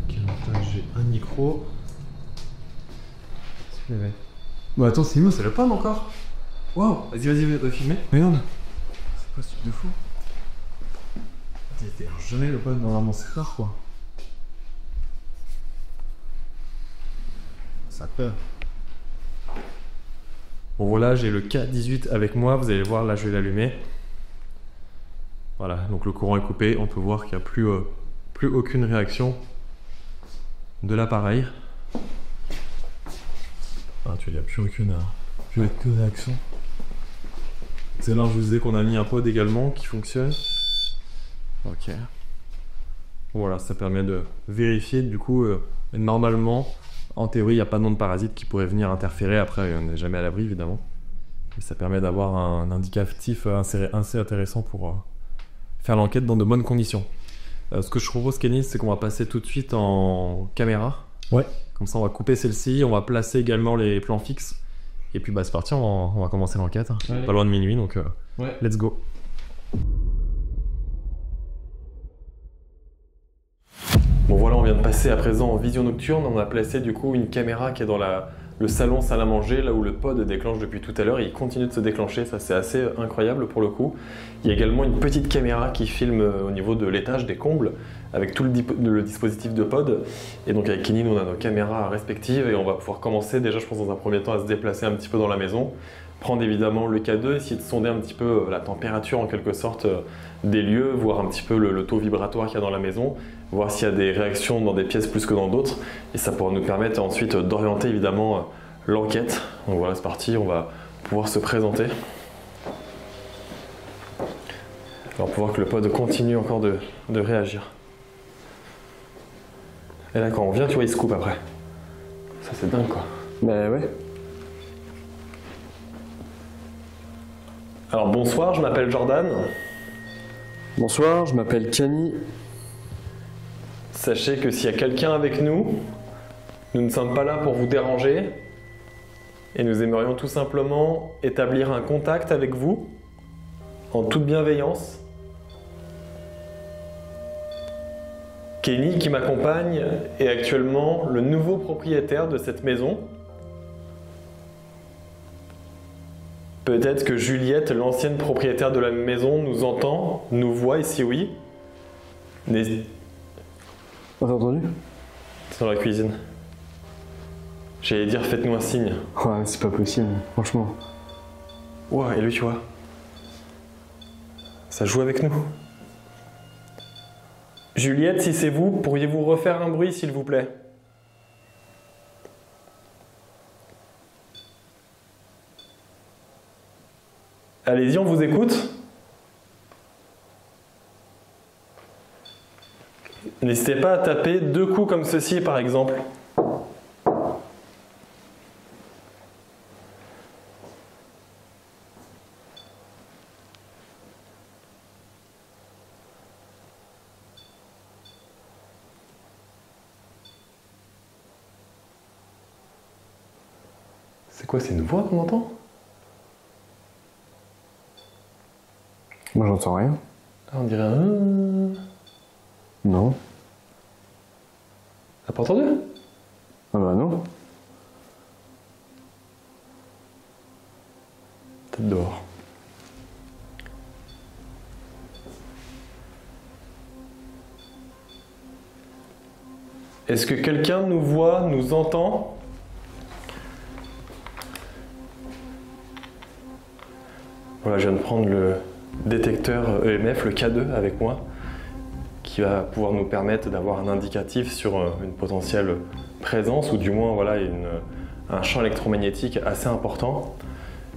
Ok, donc j'ai un micro. Bon attends, c'est moi, c'est le pan encore. Waouh, vas-y, va filmer. Regarde. C'est quoi ce truc de fou? T'es jamais le pan, normalement c'est rare quoi. Ça peut. Bon voilà, j'ai le K18 avec moi, vous allez voir, là je vais l'allumer. Voilà, donc le courant est coupé, on peut voir qu'il n'y a plus aucune réaction de l'appareil. Ah, tu n'y a plus aucune réaction. C'est là, je vous disais qu'on a mis un pod également qui fonctionne. Ok. Voilà, ça permet de vérifier du coup. Normalement, en théorie, il n'y a pas de nom de parasite qui pourrait venir interférer. Après, on n'est jamais à l'abri évidemment. Mais ça permet d'avoir un indicatif assez intéressant pour faire l'enquête dans de bonnes conditions. Ce que je propose, Kenny, c'est qu'on va passer tout de suite en caméra. Ouais. Comme ça, on va couper celle-ci, on va placer également les plans fixes. Et puis, bah, c'est parti, on va commencer l'enquête. Ouais. Pas loin de minuit, donc let's go. Bon voilà, on vient de passer à présent en vision nocturne. On a placé du coup une caméra qui est dans le salon salle à manger, là où le pod déclenche depuis tout à l'heure. Il continue de se déclencher, ça c'est assez incroyable pour le coup. Il y a également une petite caméra qui filme au niveau de l'étage des combles, avec tout le dispositif de pod. Et donc avec Kenny, nous on a nos caméras respectives et on va pouvoir commencer déjà, je pense dans un premier temps, à se déplacer un petit peu dans la maison. Prendre évidemment le K2, essayer de sonder un petit peu la température en quelque sorte des lieux, voir un petit peu le taux vibratoire qu'il y a dans la maison, voir s'il y a des réactions dans des pièces plus que dans d'autres, et ça pourra nous permettre ensuite d'orienter évidemment l'enquête. Donc voilà, c'est parti, on va pouvoir se présenter. Alors pour voir que le pod continue encore de réagir. Et là quand on vient, tu vois, il se coupe après. Ça c'est dingue quoi. Bah ouais. Alors bonsoir, je m'appelle Jordan. Bonsoir, je m'appelle Kenny. Sachez que s'il y a quelqu'un avec nous, nous ne sommes pas là pour vous déranger et nous aimerions tout simplement établir un contact avec vous en toute bienveillance. Kenny, qui m'accompagne, est actuellement le nouveau propriétaire de cette maison. Peut-être que Juliette, l'ancienne propriétaire de la maison, nous entend, nous voit, et si oui, T'as entendu? c'est dans la cuisine. J'allais dire, faites-nous un signe. Ouais, c'est pas possible, franchement. Ouah, et lui, tu vois, ça joue avec nous. Juliette, si c'est vous, pourriez-vous refaire un bruit, s'il vous plaît? Allez-y, on vous écoute. N'hésitez pas à taper 2 coups comme ceci, par exemple. C'est quoi, c'est une voix qu'on entend? Moi j'entends rien. Ah, on dirait un... Non. T'as pas entendu? Ah bah non. Peut-être dehors. Est-ce que quelqu'un nous voit, nous entend? Voilà, je viens de prendre le détecteur EMF, le K2, avec moi, qui va pouvoir nous permettre d'avoir un indicatif sur une potentielle présence, ou du moins voilà, un champ électromagnétique assez important,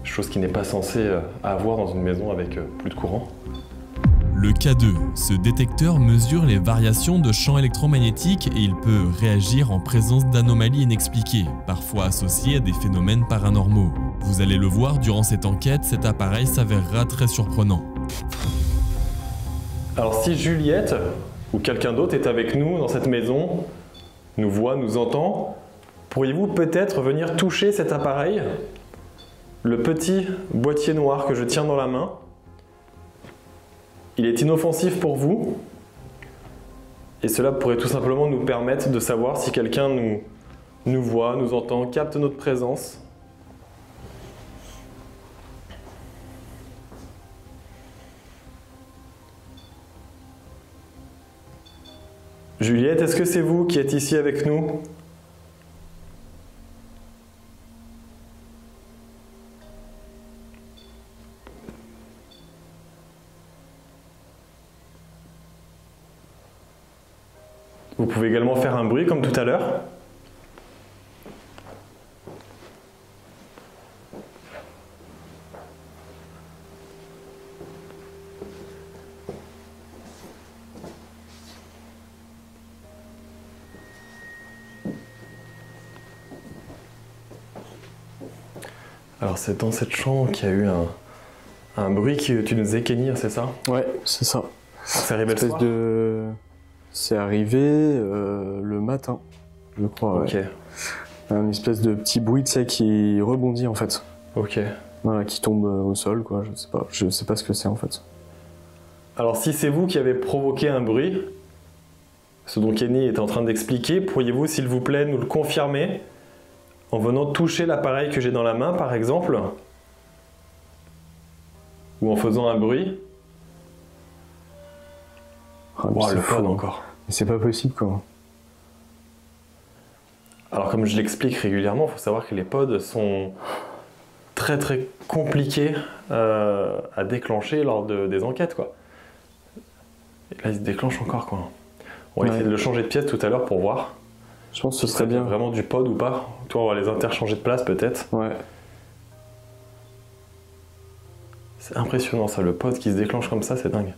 chose qui n'est pas censée avoir dans une maison avec plus de courant. Le K2, ce détecteur mesure les variations de champs électromagnétiques et il peut réagir en présence d'anomalies inexpliquées, parfois associées à des phénomènes paranormaux. Vous allez le voir durant cette enquête, cet appareil s'avérera très surprenant. Alors si Juliette ou quelqu'un d'autre est avec nous dans cette maison, nous voit, nous entend, pourriez-vous peut-être venir toucher cet appareil, le petit boîtier noir que je tiens dans la main? Il est inoffensif pour vous et cela pourrait tout simplement nous permettre de savoir si quelqu'un nous voit, nous entend, capte notre présence. Juliette, est-ce que c'est vous qui êtes ici avec nous? Vous pouvez également faire un bruit comme tout à l'heure. Alors c'est dans cette chambre qu'il y a eu un bruit que tu nous disais, Kenny, c'est ça? Ouais, c'est ça. C'est arrivé le soir? C'est arrivé le matin, je crois. Ok, Ouais. Un espèce de petit bruit, tu sais, qui rebondit en fait. ok. Voilà, qui tombe au sol, quoi. Je sais pas ce que c'est en fait. Alors si c'est vous qui avez provoqué un bruit, ce dont Kenny est en train d'expliquer, pourriez-vous s'il vous plaît nous le confirmer en venant toucher l'appareil que j'ai dans la main par exemple, ou en faisant un bruit? Ah, mais Wow, c'est le fou, pod hein. encore. Mais c'est pas possible, quoi. Alors comme je l'explique régulièrement, il faut savoir que les pods sont très très compliqués à déclencher lors des enquêtes, quoi. Et là il se déclenche encore, quoi. On va essayer de le changer de pièce tout à l'heure pour voir. Je pense que ce Si serait bien. vraiment du pod ou pas. Toi, on va les interchanger de place peut-être. Ouais. C'est impressionnant ça, le pod qui se déclenche comme ça, c'est dingue.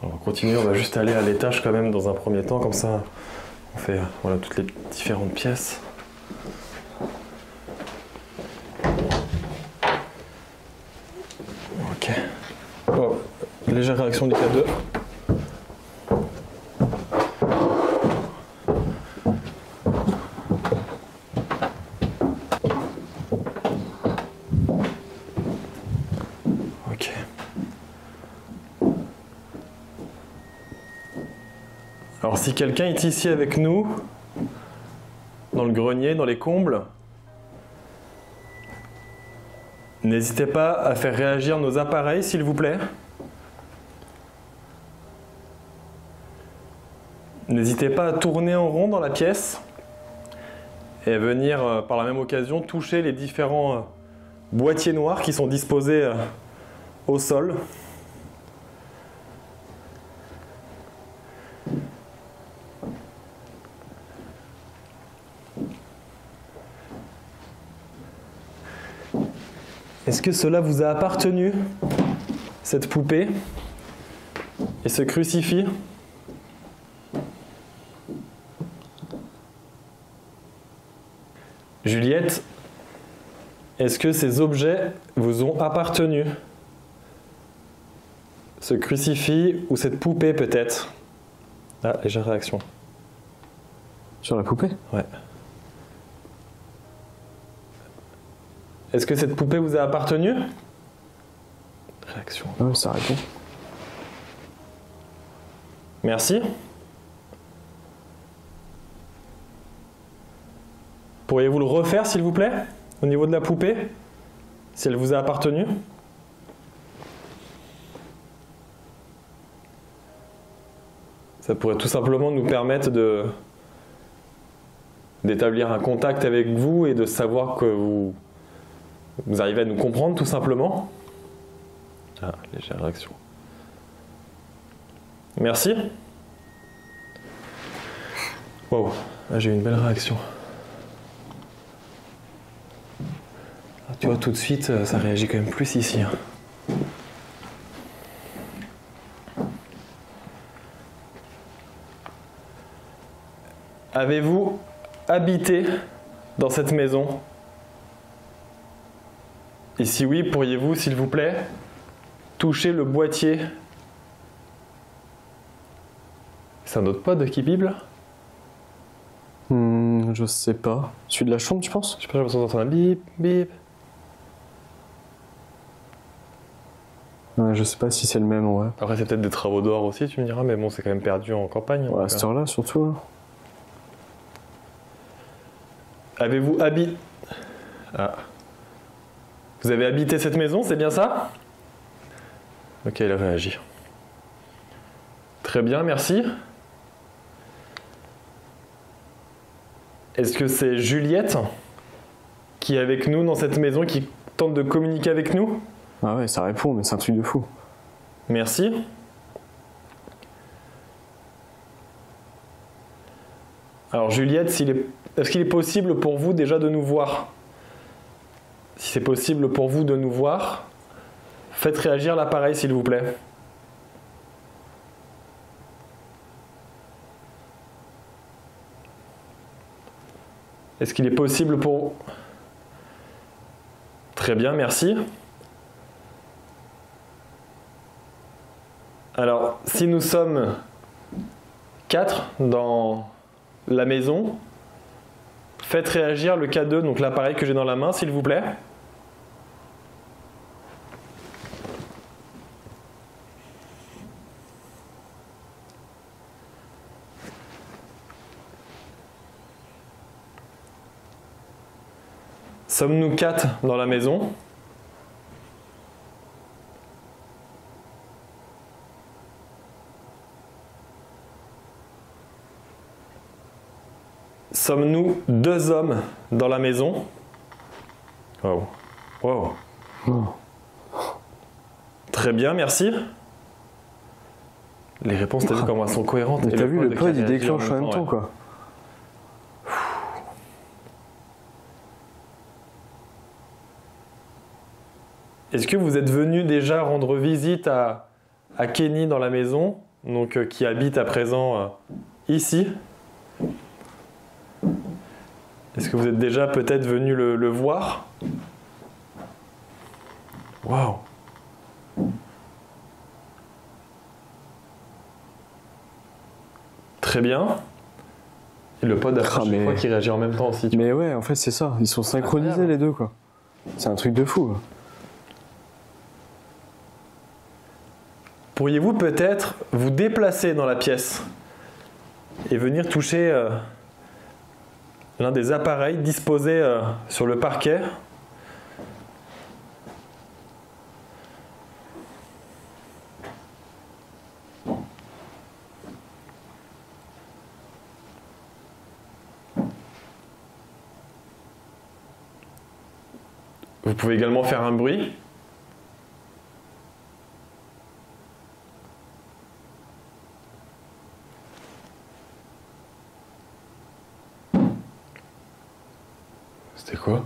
On va continuer, on va juste aller à l'étage quand même dans un premier temps, comme ça on fait voilà, toutes les différentes pièces. Ok. Oh, légère réaction du K2. Ok. Alors si quelqu'un est ici avec nous, dans le grenier, dans les combles, n'hésitez pas à faire réagir nos appareils s'il vous plaît. N'hésitez pas à tourner en rond dans la pièce et à venir par la même occasion toucher les différents boîtiers noirs qui sont disposés au sol. Est-ce que cela vous a appartenu, cette poupée et ce crucifix? Juliette, est-ce que ces objets vous ont appartenu? Ce crucifix ou cette poupée peut-être? Ah, légère réaction. Sur la poupée? Ouais. Est-ce que cette poupée vous a appartenu? Réaction. Ouais, ça répond. Merci. Pourriez-vous le refaire s'il vous plaît? Au niveau de la poupée? Si elle vous a appartenu? Ça pourrait tout simplement nous permettre d'établir un contact avec vous et de savoir que vous arrivez à nous comprendre tout simplement. Ah, légère réaction. Merci. Wow, là, j'ai eu une belle réaction. Ah, tu vois, tout de suite, ça réagit quand même plus ici. Hein. Avez-vous habité dans cette maison? Et si oui, pourriez-vous, s'il vous plaît, toucher le boîtier? C'est un autre pod qui bible? Je sais pas. Celui de la chambre, tu penses? Je sais pas, j'ai l'impression d'entendre un bip, bip. Ouais, je sais pas si c'est le même, ouais. Après, c'est peut-être des travaux dehors aussi, tu me diras, mais bon, c'est quand même perdu en campagne. Ouais, à donc, cette heure-là, surtout. Là. Avez-vous habité... Ah. Vous avez habité cette maison, c'est bien ça? Ok, il a réagi. Très bien, merci. Est-ce que c'est Juliette qui est avec nous dans cette maison, qui tente de communiquer avec nous? Ah ouais, ça répond, mais c'est un truc de fou. Merci. Alors Juliette, est-ce qu'il est possible pour vous déjà de nous voir? Si c'est possible pour vous de nous voir, faites réagir l'appareil s'il vous plaît. Est-ce qu'il est possible pour... Très bien, merci. Alors, si nous sommes 4 dans la maison, faites réagir le K2, donc l'appareil que j'ai dans la main, s'il vous plaît. Sommes-nous 4 dans la maison? Sommes-nous 2 hommes dans la maison? Wow. Wow. Très bien, merci. Les réponses, t'as vu comment elles sont cohérentes. T'as vu, le pod il déclenche en même temps, ouais. quoi. Est-ce que vous êtes venu déjà rendre visite à Kenny dans la maison, donc qui habite à présent ici? Est-ce que vous êtes déjà peut-être venu le voir? Waouh! Très bien. Et le pod après, je crois qu'il réagit en même temps aussi. Mais ouais, en fait c'est ça, ils sont synchronisés les deux, quoi. C'est un truc de fou. Pourriez-vous peut-être vous déplacer dans la pièce et venir toucher l'un des appareils disposés sur le parquet? Vous pouvez également faire un bruit. C'était quoi?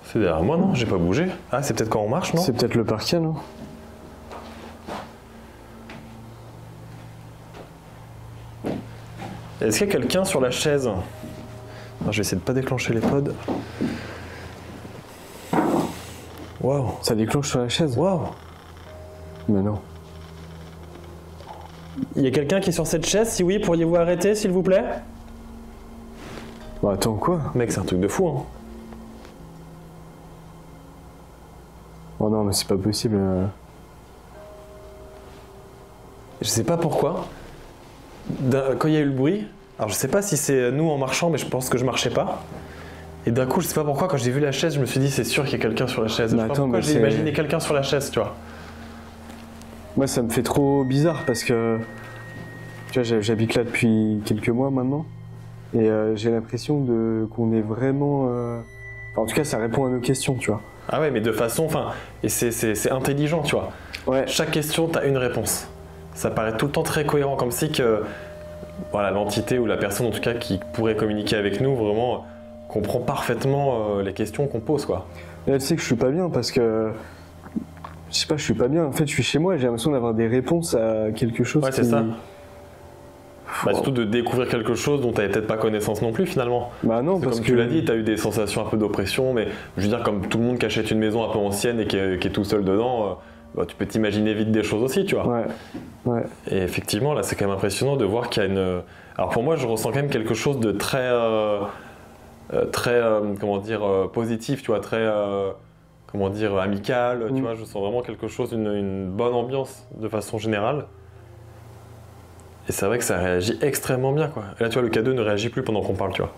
C'est derrière moi, non? J'ai pas bougé. Ah, c'est peut-être quand on marche, non? C'est peut-être le parquet, non? Est-ce qu'il y a quelqu'un sur la chaise? Non, je vais essayer de pas déclencher les pods. Waouh! Ça déclenche sur la chaise? Waouh! Mais non. Il y a quelqu'un qui est sur cette chaise? Si oui, pourriez-vous arrêter, s'il vous plaît? Bah attends, quoi? Mec, c'est un truc de fou, hein. Oh non, mais c'est pas possible. Je sais pas pourquoi. Quand il y a eu le bruit, alors je sais pas si c'est nous en marchant, mais je pense que je marchais pas. Et d'un coup, je sais pas pourquoi, quand j'ai vu la chaise, je me suis dit c'est sûr qu'il y a quelqu'un sur la chaise. Je sais pas pourquoi j'ai imaginé quelqu'un sur la chaise, tu vois. Moi, ça me fait trop bizarre parce que tu vois, j'habite là depuis quelques mois maintenant et j'ai l'impression qu'on est vraiment. Enfin, en tout cas, ça répond à nos questions, tu vois. Ah ouais, mais de façon, enfin, et c'est intelligent, tu vois. Ouais. Chaque question, t'as une réponse. Ça paraît tout le temps très cohérent, comme si que voilà, l'entité ou la personne en tout cas qui pourrait communiquer avec nous vraiment comprend parfaitement les questions qu'on pose, quoi. Et là, tu sais que je suis pas bien parce que je sais pas, je suis pas bien. En fait, je suis chez moi et j'ai l'impression d'avoir des réponses à quelque chose. Ouais, c'est ça. Bah, surtout de découvrir quelque chose dont tu n'avais peut-être pas connaissance non plus finalement. Bah non, parce comme que tu l'as dit, tu as eu des sensations un peu d'oppression, mais je veux dire, comme tout le monde qui achète une maison un peu ancienne et qui est tout seul dedans, bah, tu peux t'imaginer vite des choses aussi, tu vois. Ouais. Ouais. Et effectivement, là, c'est quand même impressionnant de voir qu'il y a une. Alors pour moi, je ressens quand même quelque chose de très, comment dire, positif, tu vois, très, comment dire, amical, tu vois. Je sens vraiment quelque chose, une bonne ambiance de façon générale. Et c'est vrai que ça réagit extrêmement bien, quoi. Et là, tu vois, le K2 ne réagit plus pendant qu'on parle, tu vois.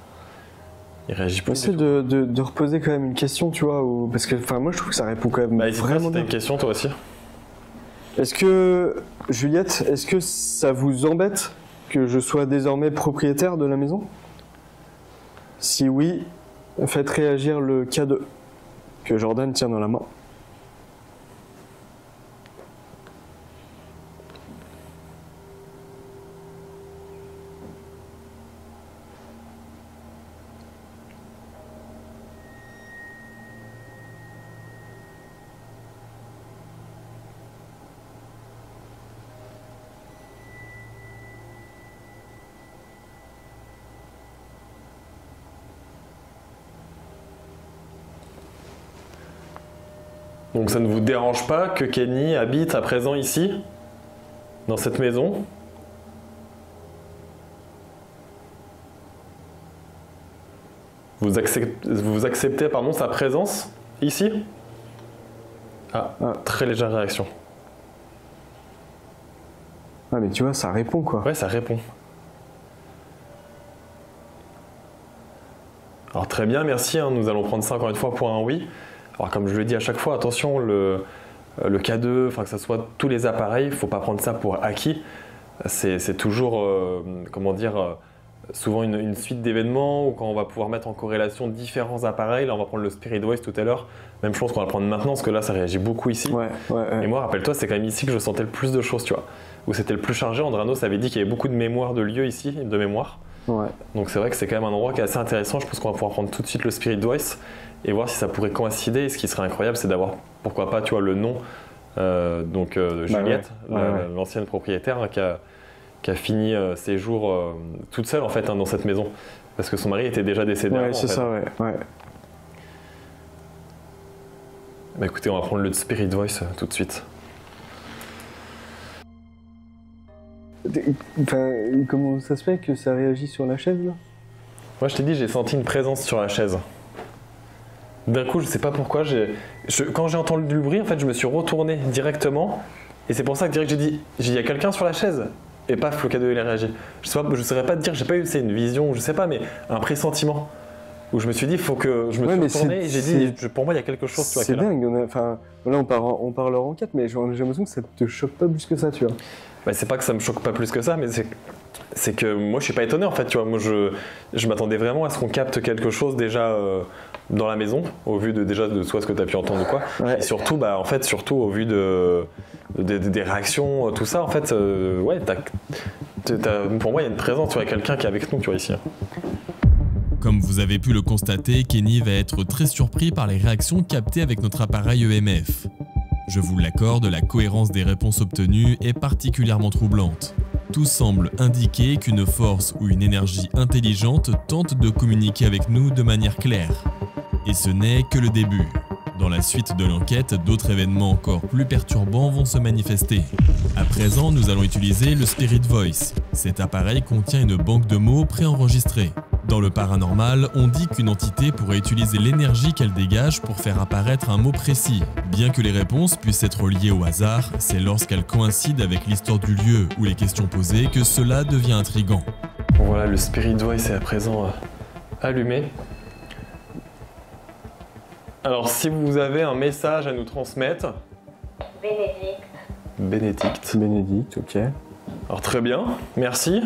Il réagit plus. Essaie de reposer quand même une question, tu vois, parce que, enfin, moi, je trouve que ça répond quand même vraiment bien. T'as une question, toi aussi? Est-ce que, Juliette, est-ce que ça vous embête que je sois désormais propriétaire de la maison? Si oui, faites réagir le K2 que Jordan tient dans la main. Donc ça ne vous dérange pas que Kenny habite à présent ici, dans cette maison? Vous acceptez pardon, sa présence ici? Ah, très légère réaction. Ah mais tu vois, ça répond quoi. Ouais, ça répond. Alors très bien, merci, hein, nous allons prendre ça encore une fois pour un oui. Alors comme je le dis à chaque fois, attention, le K2, enfin que ce soit tous les appareils, il ne faut pas prendre ça pour acquis. C'est toujours, comment dire, souvent une suite d'événements où quand on va pouvoir mettre en corrélation différents appareils, là on va prendre le Spirit Voice tout à l'heure, même chose qu'on va le prendre maintenant parce que là ça réagit beaucoup ici. Ouais. Et moi, rappelle-toi, c'est quand même ici que je sentais le plus de choses, tu vois. Où c'était le plus chargé, Andranos avait dit qu'il y avait beaucoup de mémoire de lieux ici, de mémoire. Ouais. Donc c'est vrai que c'est quand même un endroit qui est assez intéressant. Je pense qu'on va pouvoir prendre tout de suite le Spirit Voice et voir si ça pourrait coïncider. Et ce qui serait incroyable, c'est d'avoir, pourquoi pas, tu vois, le nom de Juliette, l'ancienne propriétaire, hein, qui a fini ses jours toute seule en fait, hein, dans cette maison. Parce que son mari était déjà décédé. Ouais, avant, c'est ça, ouais. Bah écoutez, on va prendre le Spirit Voice tout de suite. Enfin, comment ça se fait que ça réagit sur la chaise là? Moi je t'ai dit, j'ai senti une présence sur la chaise. D'un coup, je sais pas pourquoi, quand j'ai entendu le bruit, en fait, je me suis retourné directement. Et c'est pour ça que direct j'ai dit, il y a quelqu'un sur la chaise. Et paf, le K2 il a réagi. Je saurais pas te dire, j'ai pas eu, c'est une vision, je sais pas, mais un pressentiment. Où je me suis dit, il faut que je me suis retourné et j'ai dit, pour moi il y a quelque chose. C'est dingue, enfin, là on part leur enquête, mais j'ai l'impression que ça te choque pas plus que ça, tu vois. Bah, c'est pas que ça me choque pas plus que ça, mais c'est que moi je suis pas étonné en fait, tu vois. Moi je m'attendais vraiment à ce qu'on capte quelque chose déjà dans la maison, au vu de soit ce que tu as pu entendre ou quoi. Ouais. Et surtout, bah, en fait, surtout au vu des réactions, tout ça, en fait, ouais, pour moi il y a une présence, tu vois, quelqu'un qui est avec nous, tu vois, ici. Comme vous avez pu le constater, Kenny va être très surpris par les réactions captées avec notre appareil EMF. Je vous l'accorde, la cohérence des réponses obtenues est particulièrement troublante. Tout semble indiquer qu'une force ou une énergie intelligente tente de communiquer avec nous de manière claire. Et ce n'est que le début. Dans la suite de l'enquête, d'autres événements encore plus perturbants vont se manifester. À présent, nous allons utiliser le Spirit Voice. Cet appareil contient une banque de mots préenregistrés. Dans le paranormal, on dit qu'une entité pourrait utiliser l'énergie qu'elle dégage pour faire apparaître un mot précis. Bien que les réponses puissent être liées au hasard, c'est lorsqu'elles coïncident avec l'histoire du lieu ou les questions posées que cela devient intriguant. Voilà, le Spirit Voice est à présent allumé. Alors, si vous avez un message à nous transmettre... Bénédicte, ok. Alors, très bien, merci.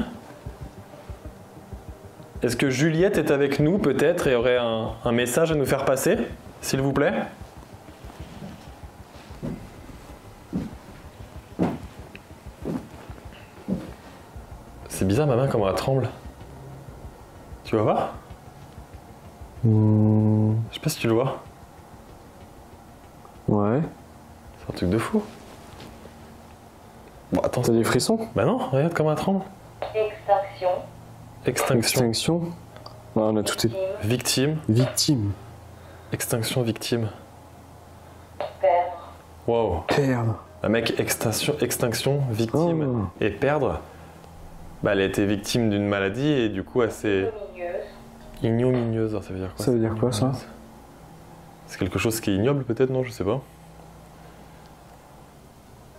Est-ce que Juliette est avec nous, peut-être, et aurait un message à nous faire passer, s'il vous plaît? C'est bizarre, ma main, comment elle tremble. Tu vas voir? Je sais pas si tu le vois. Ouais. C'est un truc de fou. Bon, attends. T'as des frissons? Bah non, regarde comment elle tremble. Extinction. Non, on a tout été. Victime. Extinction, victime. Wow. Perdre. Un mec, extinction, victime et perdre. Bah, elle a été victime d'une maladie et du coup, elle s'est... Ignominieuse. Ça veut dire quoi? Ça veut dire quoi, ça? C'est quelque chose qui est ignoble, peut-être, non? Je sais pas.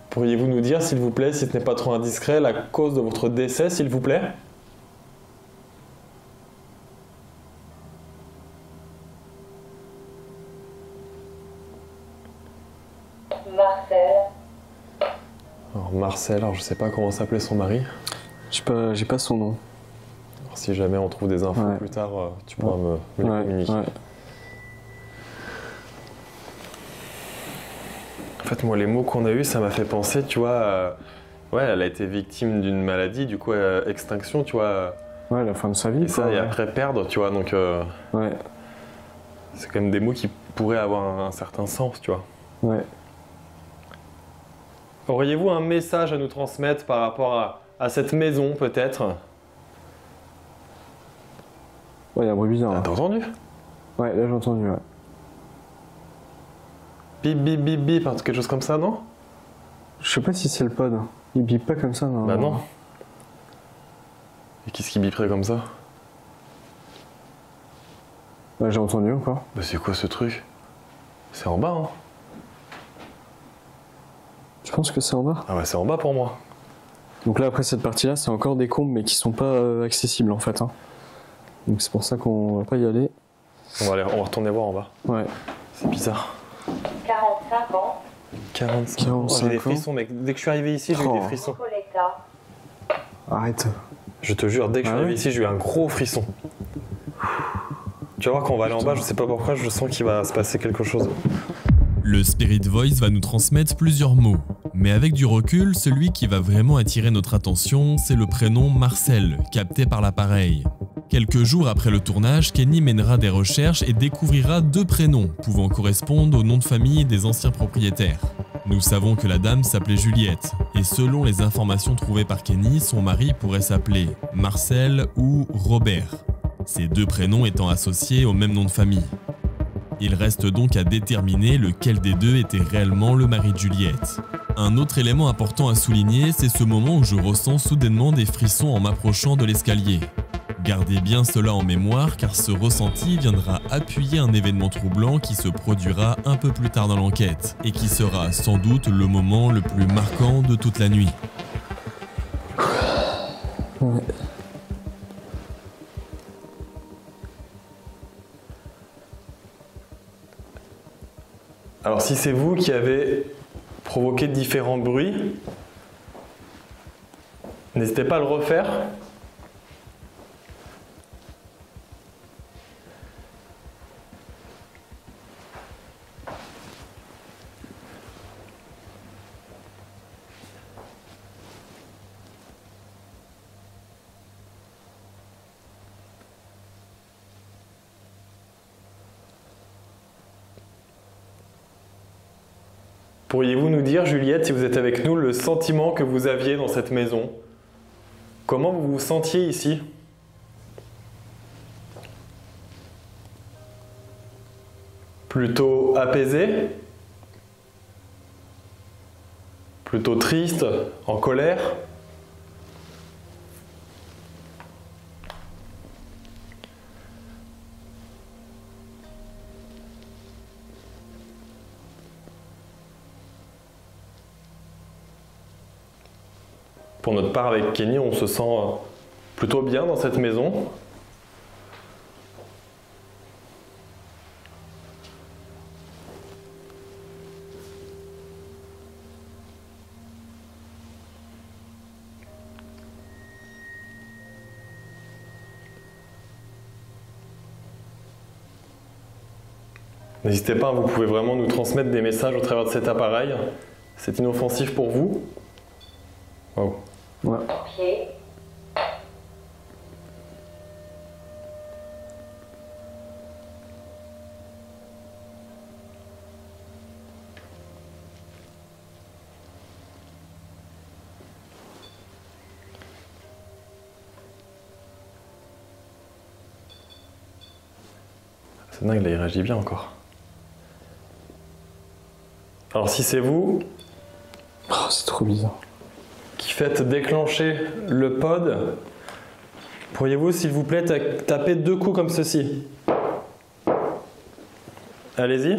Pourriez-vous nous dire, s'il vous plaît, si ce n'est pas trop indiscret, la cause de votre décès, s'il vous plaît? Marcel, alors je sais pas comment s'appelait son mari. J'ai pas son nom. Alors, si jamais on trouve des infos plus tard, tu pourras me les communiquer. Ouais. En fait, moi, les mots qu'on a eus, ça m'a fait penser, tu vois, elle a été victime d'une maladie, du coup, extinction, tu vois. Ouais, la fin de sa vie. Et ça, et après perdre, tu vois, donc. Ouais. C'est quand même des mots qui pourraient avoir un certain sens, tu vois. Ouais. Auriez-vous un message à nous transmettre par rapport à cette maison, peut-être? Ouais, il y a un bruit bizarre. T'as entendu? Ouais, là j'ai entendu, ouais. Bip bip bip bip, quelque chose comme ça, non? Je sais pas si c'est le pod. Il bip pas comme ça, non? Bah non. Et qu'est-ce qui biperait comme ça? Bah, j'ai entendu encore. Bah c'est quoi ce truc? C'est en bas, hein? Je pense que c'est en bas. Ah ouais, c'est en bas pour moi. Donc là, après cette partie-là, c'est encore des combes, mais qui sont pas accessibles en fait. Hein. Donc c'est pour ça qu'on va pas y aller. On va retourner voir en bas. Ouais. C'est bizarre. 45 ans. 45 ans. J'ai des frissons, mec. Dès que je suis arrivé ici, j'ai eu des frissons. Coletta. Arrête. Je te jure, dès que je suis arrivé ici, j'ai eu un gros frisson. Tu vas voir, quand on va aller en bas, je sais pas pourquoi, je sens qu'il va se passer quelque chose. Le Spirit Voice va nous transmettre plusieurs mots, mais avec du recul, celui qui va vraiment attirer notre attention, c'est le prénom Marcel, capté par l'appareil. Quelques jours après le tournage, Kenny mènera des recherches et découvrira 2 prénoms pouvant correspondre au nom de famille des anciens propriétaires. Nous savons que la dame s'appelait Juliette, et selon les informations trouvées par Kenny, son mari pourrait s'appeler Marcel ou Robert, ces 2 prénoms étant associés au même nom de famille. Il reste donc à déterminer lequel des 2 était réellement le mari de Juliette. Un autre élément important à souligner, c'est ce moment où je ressens soudainement des frissons en m'approchant de l'escalier. Gardez bien cela en mémoire car ce ressenti viendra appuyer un événement troublant qui se produira un peu plus tard dans l'enquête et qui sera sans doute le moment le plus marquant de toute la nuit. Ouais. Alors si c'est vous qui avez provoqué différents bruits, n'hésitez pas à le refaire. Pourriez-vous nous dire, Juliette, si vous êtes avec nous, le sentiment que vous aviez dans cette maison? Comment vous vous sentiez ici? Plutôt apaisé? Plutôt triste? En colère? Pour notre part, avec Kenny, on se sent plutôt bien dans cette maison. N'hésitez pas, vous pouvez vraiment nous transmettre des messages au travers de cet appareil. C'est inoffensif pour vous. Wow. Ouais. Ok. C'est dingue, là, il réagit bien encore. Alors si c'est vous Oh, c'est trop bizarre. qui faites déclencher le pod, pourriez-vous s'il vous plaît taper 2 coups comme ceci? Allez-y.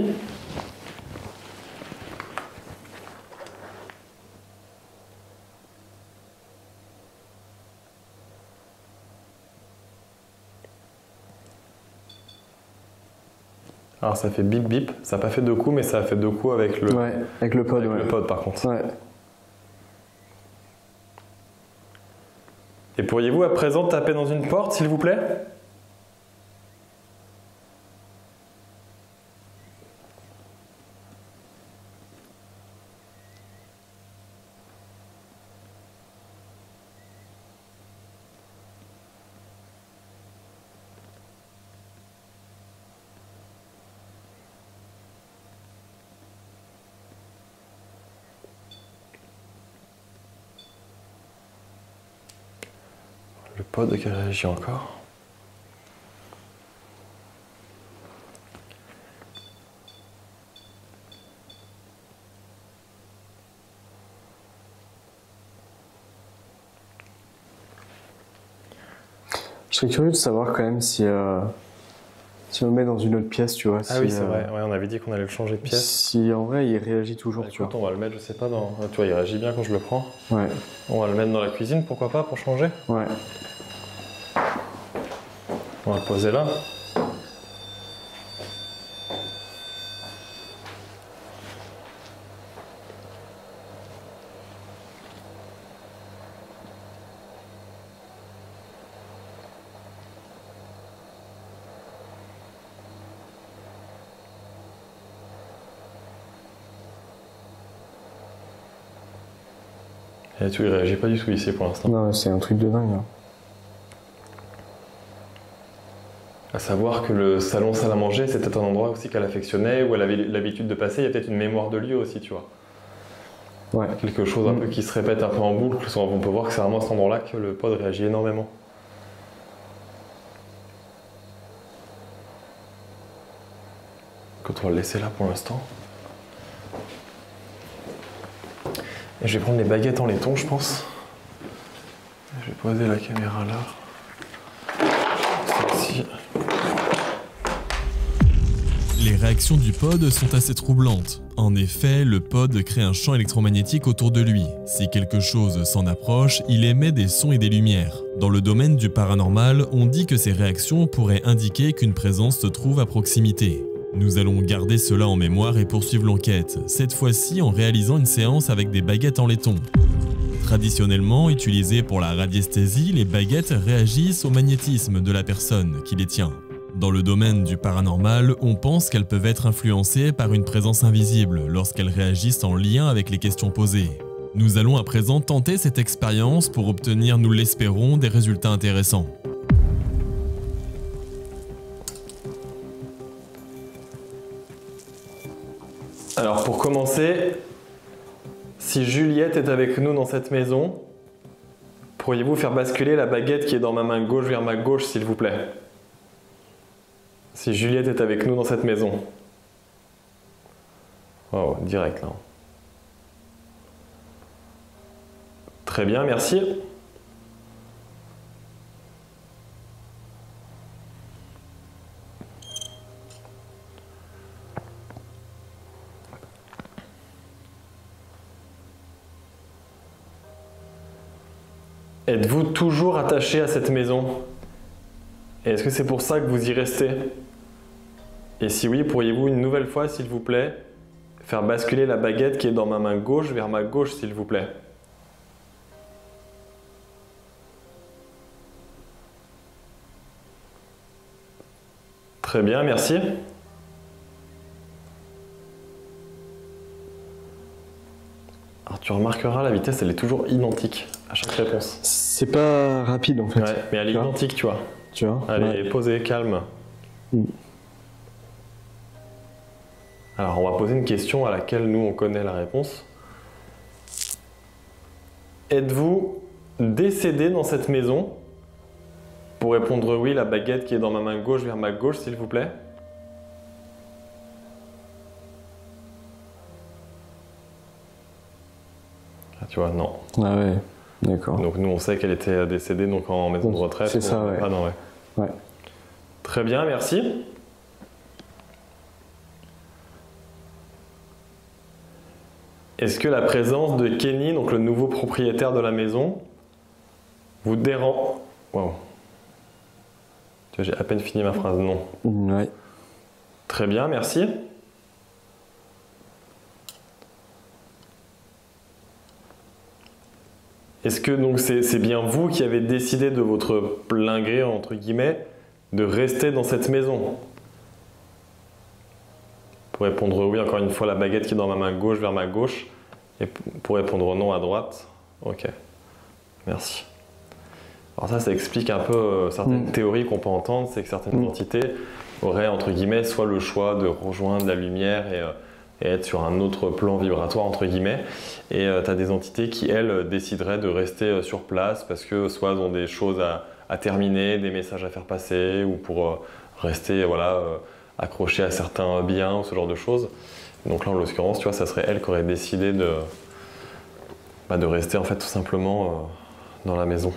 Alors ça fait bip bip, ça n'a pas fait 2 coups mais ça a fait 2 coups avec le, Ouais, avec le pod, avec ouais. le pod par contre. Ouais. Et pourriez-vous à présent taper dans une porte s'il vous plaît? Le pod qui réagit encore. Je serais curieux de savoir quand même si on le met dans une autre pièce, tu vois. Ah si, oui, c'est vrai. Ouais, on avait dit qu'on allait le changer de pièce. Si en vrai il réagit toujours, Bah, tu vois. écoute, on va le mettre, je sais pas, dans... Tu vois, il réagit bien quand je le prends. Ouais, On va le mettre dans la cuisine, pourquoi pas, pour changer. ouais. On va le poser là. Et tout, il réagit pas du tout ici pour l'instant. Non, c'est un truc de dingue. Hein. À savoir que le salon salle à manger, c'était un endroit aussi qu'elle affectionnait, où elle avait l'habitude de passer. Il y a peut-être une mémoire de lieu aussi, tu vois. Ouais. Quelque chose un peu qui se répète un peu en boucle. On peut voir que c'est vraiment à cet endroit-là que le pod réagit énormément. Écoute, on va le laisser là pour l'instant. Et je vais prendre les baguettes en laiton, je pense. Je vais poser la caméra là. Celle-ci. Les réactions du pod sont assez troublantes. En effet, le pod crée un champ électromagnétique autour de lui. Si quelque chose s'en approche, il émet des sons et des lumières. Dans le domaine du paranormal, on dit que ces réactions pourraient indiquer qu'une présence se trouve à proximité. Nous allons garder cela en mémoire et poursuivre l'enquête, cette fois-ci en réalisant une séance avec des baguettes en laiton. Traditionnellement utilisées pour la radiesthésie, les baguettes réagissent au magnétisme de la personne qui les tient. Dans le domaine du paranormal, on pense qu'elles peuvent être influencées par une présence invisible lorsqu'elles réagissent en lien avec les questions posées. Nous allons à présent tenter cette expérience pour obtenir, nous l'espérons, des résultats intéressants. Alors pour commencer, si Juliette est avec nous dans cette maison, pourriez-vous faire basculer la baguette qui est dans ma main gauche vers ma gauche, s'il vous plaît? Si Juliette est avec nous dans cette maison. Oh, direct là. Très bien, merci. Êtes-vous toujours attaché à cette maison? Et est-ce que c'est pour ça que vous y restez? Et si oui, pourriez-vous une nouvelle fois, s'il vous plaît, faire basculer la baguette qui est dans ma main gauche vers ma gauche, s'il vous plaît? Très bien, merci. Alors tu remarqueras, la vitesse, elle est toujours identique à chaque réponse. C'est pas rapide en fait. Ouais, mais elle est Tu vois identique, tu vois. Tu vois? Allez, Ouais. posez, calme. Alors, on va poser une question à laquelle nous, on connaît la réponse. Êtes-vous décédé dans cette maison? Pour répondre oui, la baguette qui est dans ma main gauche vers ma gauche, s'il vous plaît. Ah, tu vois, non. Ah ouais, d'accord. Donc nous, on sait qu'elle était décédée donc en maison de retraite. C'est ça, ouais. Ah non, ouais. Ouais. Très bien, merci. Est-ce que la présence de Kenny, donc le nouveau propriétaire de la maison, vous dérange? Wow. Tu vois, j'ai à peine fini ma phrase, non. Ouais. Très bien, merci. Est-ce que donc c'est bien vous qui avez décidé de votre plein gré, entre guillemets, de rester dans cette maison? Pour répondre oui, encore une fois, la baguette qui est dans ma main gauche vers ma gauche. Et pour répondre non à droite. Ok, merci. Alors ça explique un peu certaines théories qu'on peut entendre, c'est que certaines entités auraient, entre guillemets, soit le choix de rejoindre la lumière et être sur un autre plan vibratoire, entre guillemets. Et tu as des entités qui, elles, décideraient de rester sur place parce que soit elles ont des choses à terminer, des messages à faire passer, ou pour rester voilà, accrochées à certains biens ou ce genre de choses. Donc là, en l'occurrence, tu vois, ça serait elle qui aurait décidé de rester en fait tout simplement dans la maison.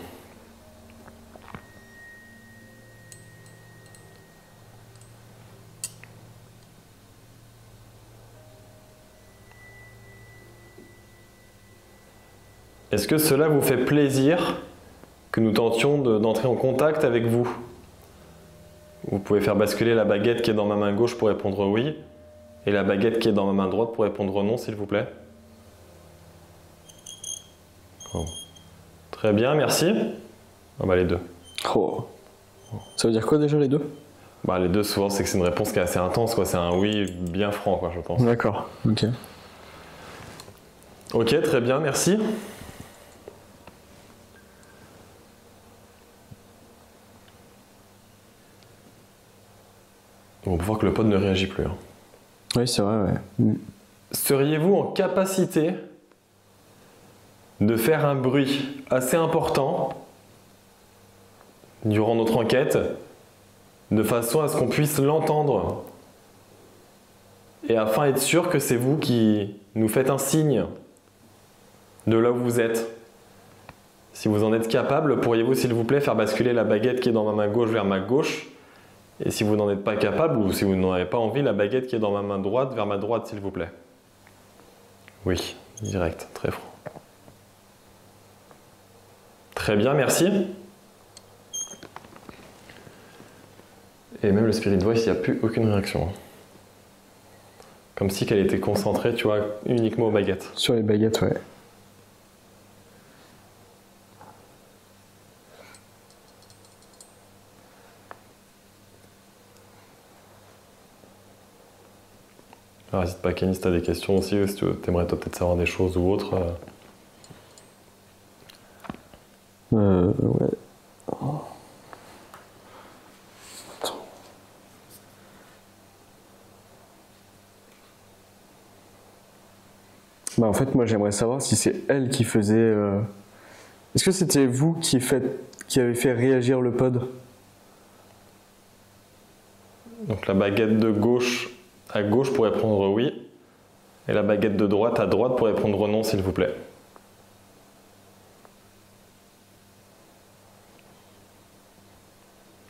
Est-ce que cela vous fait plaisir que nous tentions d'entrer en contact avec vous? Vous pouvez faire basculer la baguette qui est dans ma main gauche pour répondre oui, et la baguette qui est dans ma main droite pour répondre non, s'il vous plaît. Oh. Très bien, merci. Ah bah les deux. Oh. Ça veut dire quoi déjà les deux? Bah les deux, souvent, c'est que c'est une réponse qui est assez intense, quoi. C'est un oui bien franc, quoi, je pense. D'accord, ok. Ok, très bien, merci. On peut voir que le pod ne réagit plus. Hein. Oui, c'est vrai, ouais. Seriez-vous en capacité de faire un bruit assez important durant notre enquête, de façon à ce qu'on puisse l'entendre et afin d'être sûr que c'est vous qui nous faites un signe de là où vous êtes? Si vous en êtes capable, pourriez-vous s'il vous plaît faire basculer la baguette qui est dans ma main gauche vers ma gauche? Et si vous n'en êtes pas capable, ou si vous n'en avez pas envie, la baguette qui est dans ma main droite vers ma droite, s'il vous plaît. Oui, direct, très franc. Très bien, merci. Et même le Spirit Voice, il n'y a plus aucune réaction. Comme si qu'elle était concentrée, tu vois, uniquement aux baguettes. Sur les baguettes, ouais. Alors n'hésite pas, Kenny, si tu as des questions aussi, si tu aimerais peut-être savoir des choses ou autres. Ouais. Bah en fait, moi j'aimerais savoir si c'est elle qui faisait... Est-ce que c'était vous qui avez fait réagir le pod? Donc la baguette de gauche à gauche pour répondre oui, et la baguette de droite à droite pour répondre non, s'il vous plaît.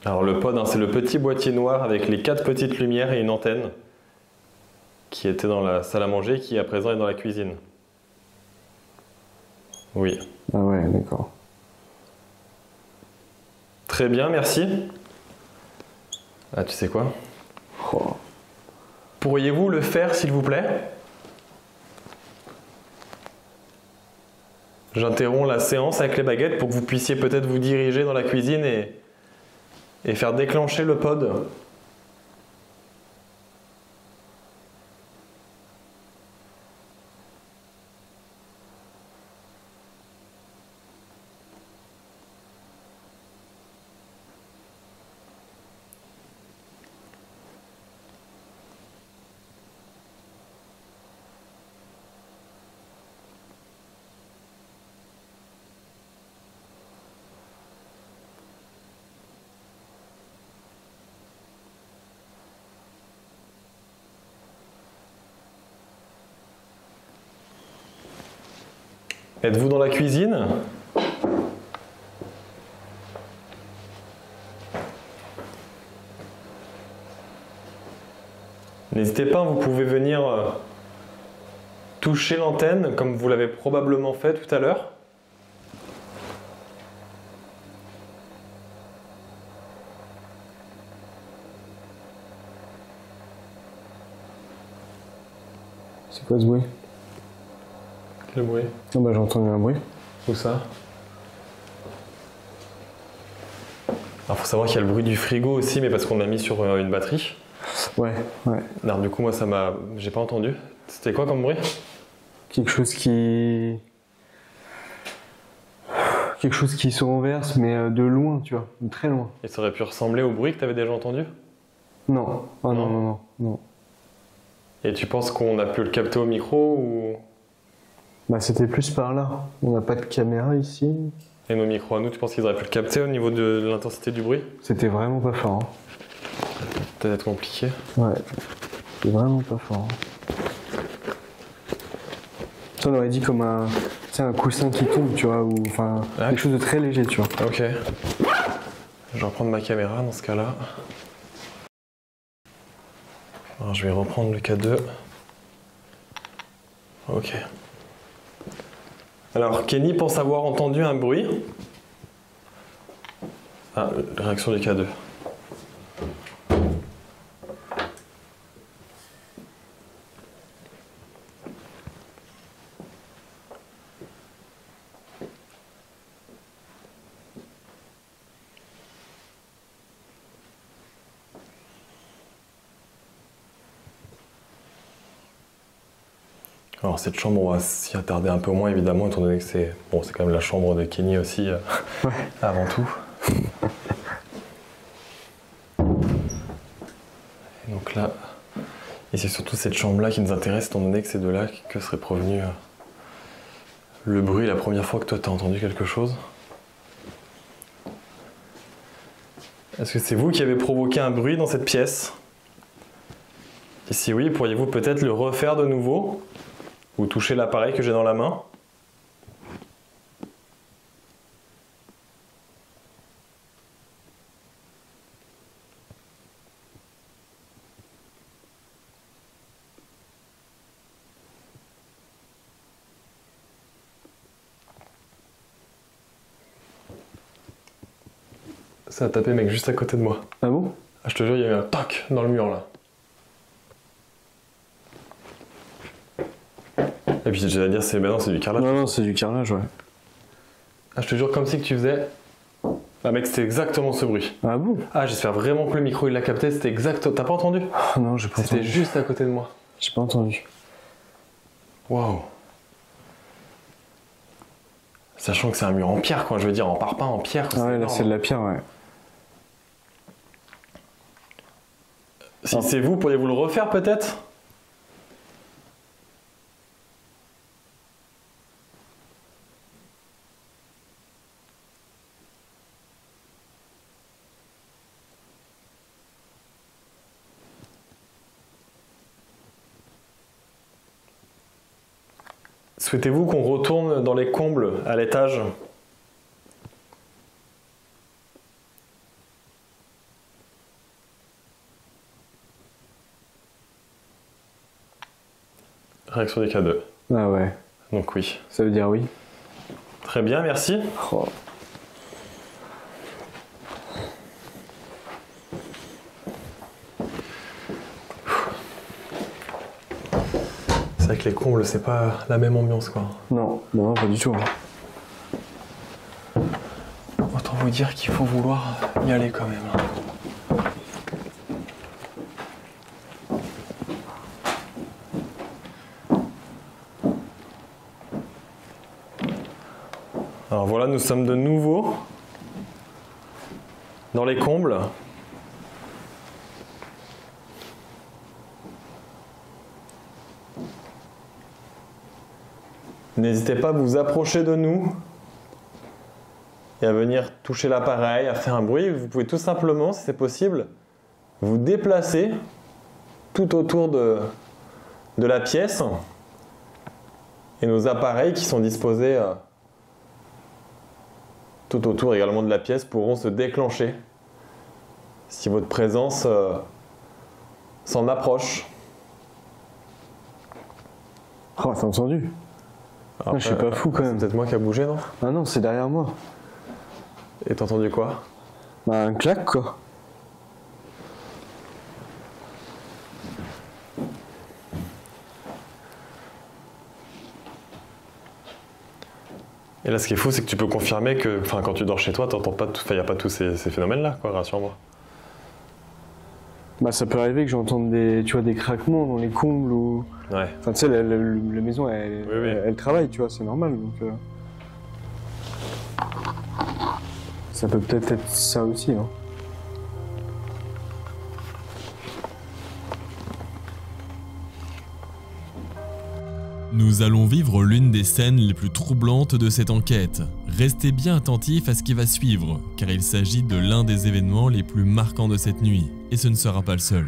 Alors le pod, hein, c'est le petit boîtier noir avec les 4 petites lumières et une antenne qui était dans la salle à manger, qui à présent est dans la cuisine. Oui. Ah ouais, d'accord. Très bien, merci. Ah, tu sais quoi? Oh. Pourriez-vous le faire, s'il vous plaît? J'interromps la séance avec les baguettes pour que vous puissiez peut-être vous diriger dans la cuisine et faire déclencher le pod. Êtes-vous dans la cuisine? N'hésitez pas, vous pouvez venir toucher l'antenne comme vous l'avez probablement fait tout à l'heure. C'est quoi ce bruit? Quel bruit? Ah bah j'ai entendu un bruit. Où ça? Alors faut savoir qu'il y a le bruit du frigo aussi, mais parce qu'on l'a mis sur une batterie. Ouais, ouais. Alors du coup moi ça m'a... j'ai pas entendu. C'était quoi comme bruit? Quelque chose qui se renverse, mais de loin, tu vois, de très loin. Et ça aurait pu ressembler au bruit que tu avais déjà entendu? Non. Oh non. Et tu penses qu'on a pu le capter au micro ou... Bah c'était plus par là. On n'a pas de caméra ici. Et nos micros à nous, tu penses qu'ils auraient pu le capter au niveau de l'intensité du bruit? C'était vraiment pas fort. Hein. Peut-être compliqué. Ouais. C'était vraiment pas fort. Hein. Ça on aurait dit comme un coussin qui tombe, tu vois, ou enfin quelque chose de très léger, tu vois. Ok. Je vais reprendre ma caméra dans ce cas-là. Alors je vais reprendre le K2. Ok. Alors, Kenny pense avoir entendu un bruit. Ah, réaction du K2. Alors cette chambre, on va s'y attarder un peu moins évidemment, étant donné que c'est quand même la chambre de Kenny aussi, avant tout. Et donc là, et c'est surtout cette chambre-là qui nous intéresse, étant donné que c'est de là que serait provenu le bruit la première fois que toi t'as entendu quelque chose. Est-ce que c'est vous qui avez provoqué un bruit dans cette pièce? Et si oui, pourriez-vous peut-être le refaire de nouveau? Ou toucher l'appareil que j'ai dans la main? Ça a tapé mec juste à côté de moi. Ah bon? Ah, je te jure, il y a eu un toc dans le mur là. Et puis j'allais dire, c'est non, c'est du carrelage. Non, c'est du carrelage, ouais. Ah, je te jure, comme si que tu faisais. Ah mec, c'était exactement ce bruit. Ah bon? Ah, j'espère vraiment que le micro il l'a capté, c'était exact. T'as pas entendu? Non, j'ai pas entendu. C'était juste à côté de moi. J'ai pas entendu. Waouh. Sachant que c'est un mur en pierre, quoi, je veux dire, en parpaing, en pierre. Ah ouais, là c'est de la pierre, ouais. Si c'est vous, pourriez-vous le refaire peut-être? Souhaitez-vous qu'on retourne dans les combles à l'étage? Réaction des K2. Ah ouais, Donc oui. ça veut dire oui. Très bien, merci. Oh. C'est vrai que les combles, c'est pas la même ambiance, quoi. Non, non, pas du tout. Autant vous dire qu'il faut vouloir y aller quand même. Alors voilà, nous sommes de nouveau dans les combles. N'hésitez pas à vous approcher de nous et à venir toucher l'appareil, à faire un bruit. Vous pouvez tout simplement, si c'est possible, vous déplacer tout autour de la pièce et nos appareils qui sont disposés tout autour également de la pièce pourront se déclencher si votre présence s'en approche. Oh, t'as entendu? Alors, je suis pas fou quand même. C'est peut-être moi qui a bougé, non? Ah non, c'est derrière moi. Et t'as entendu quoi? Bah un clac quoi. Et là, ce qui est fou, c'est que tu peux confirmer que, quand tu dors chez toi, t'entends pas tout, il n'y a pas tous ces phénomènes-là, quoi, rassure-moi. Bah ça peut arriver que j'entende des craquements dans les combles ou... Ouais. Enfin tu sais, la maison, elle travaille, tu vois, c'est normal, donc... Ça peut peut-être être ça aussi, hein. Nous allons vivre l'une des scènes les plus troublantes de cette enquête. Restez bien attentifs à ce qui va suivre, car il s'agit de l'un des événements les plus marquants de cette nuit, et ce ne sera pas le seul.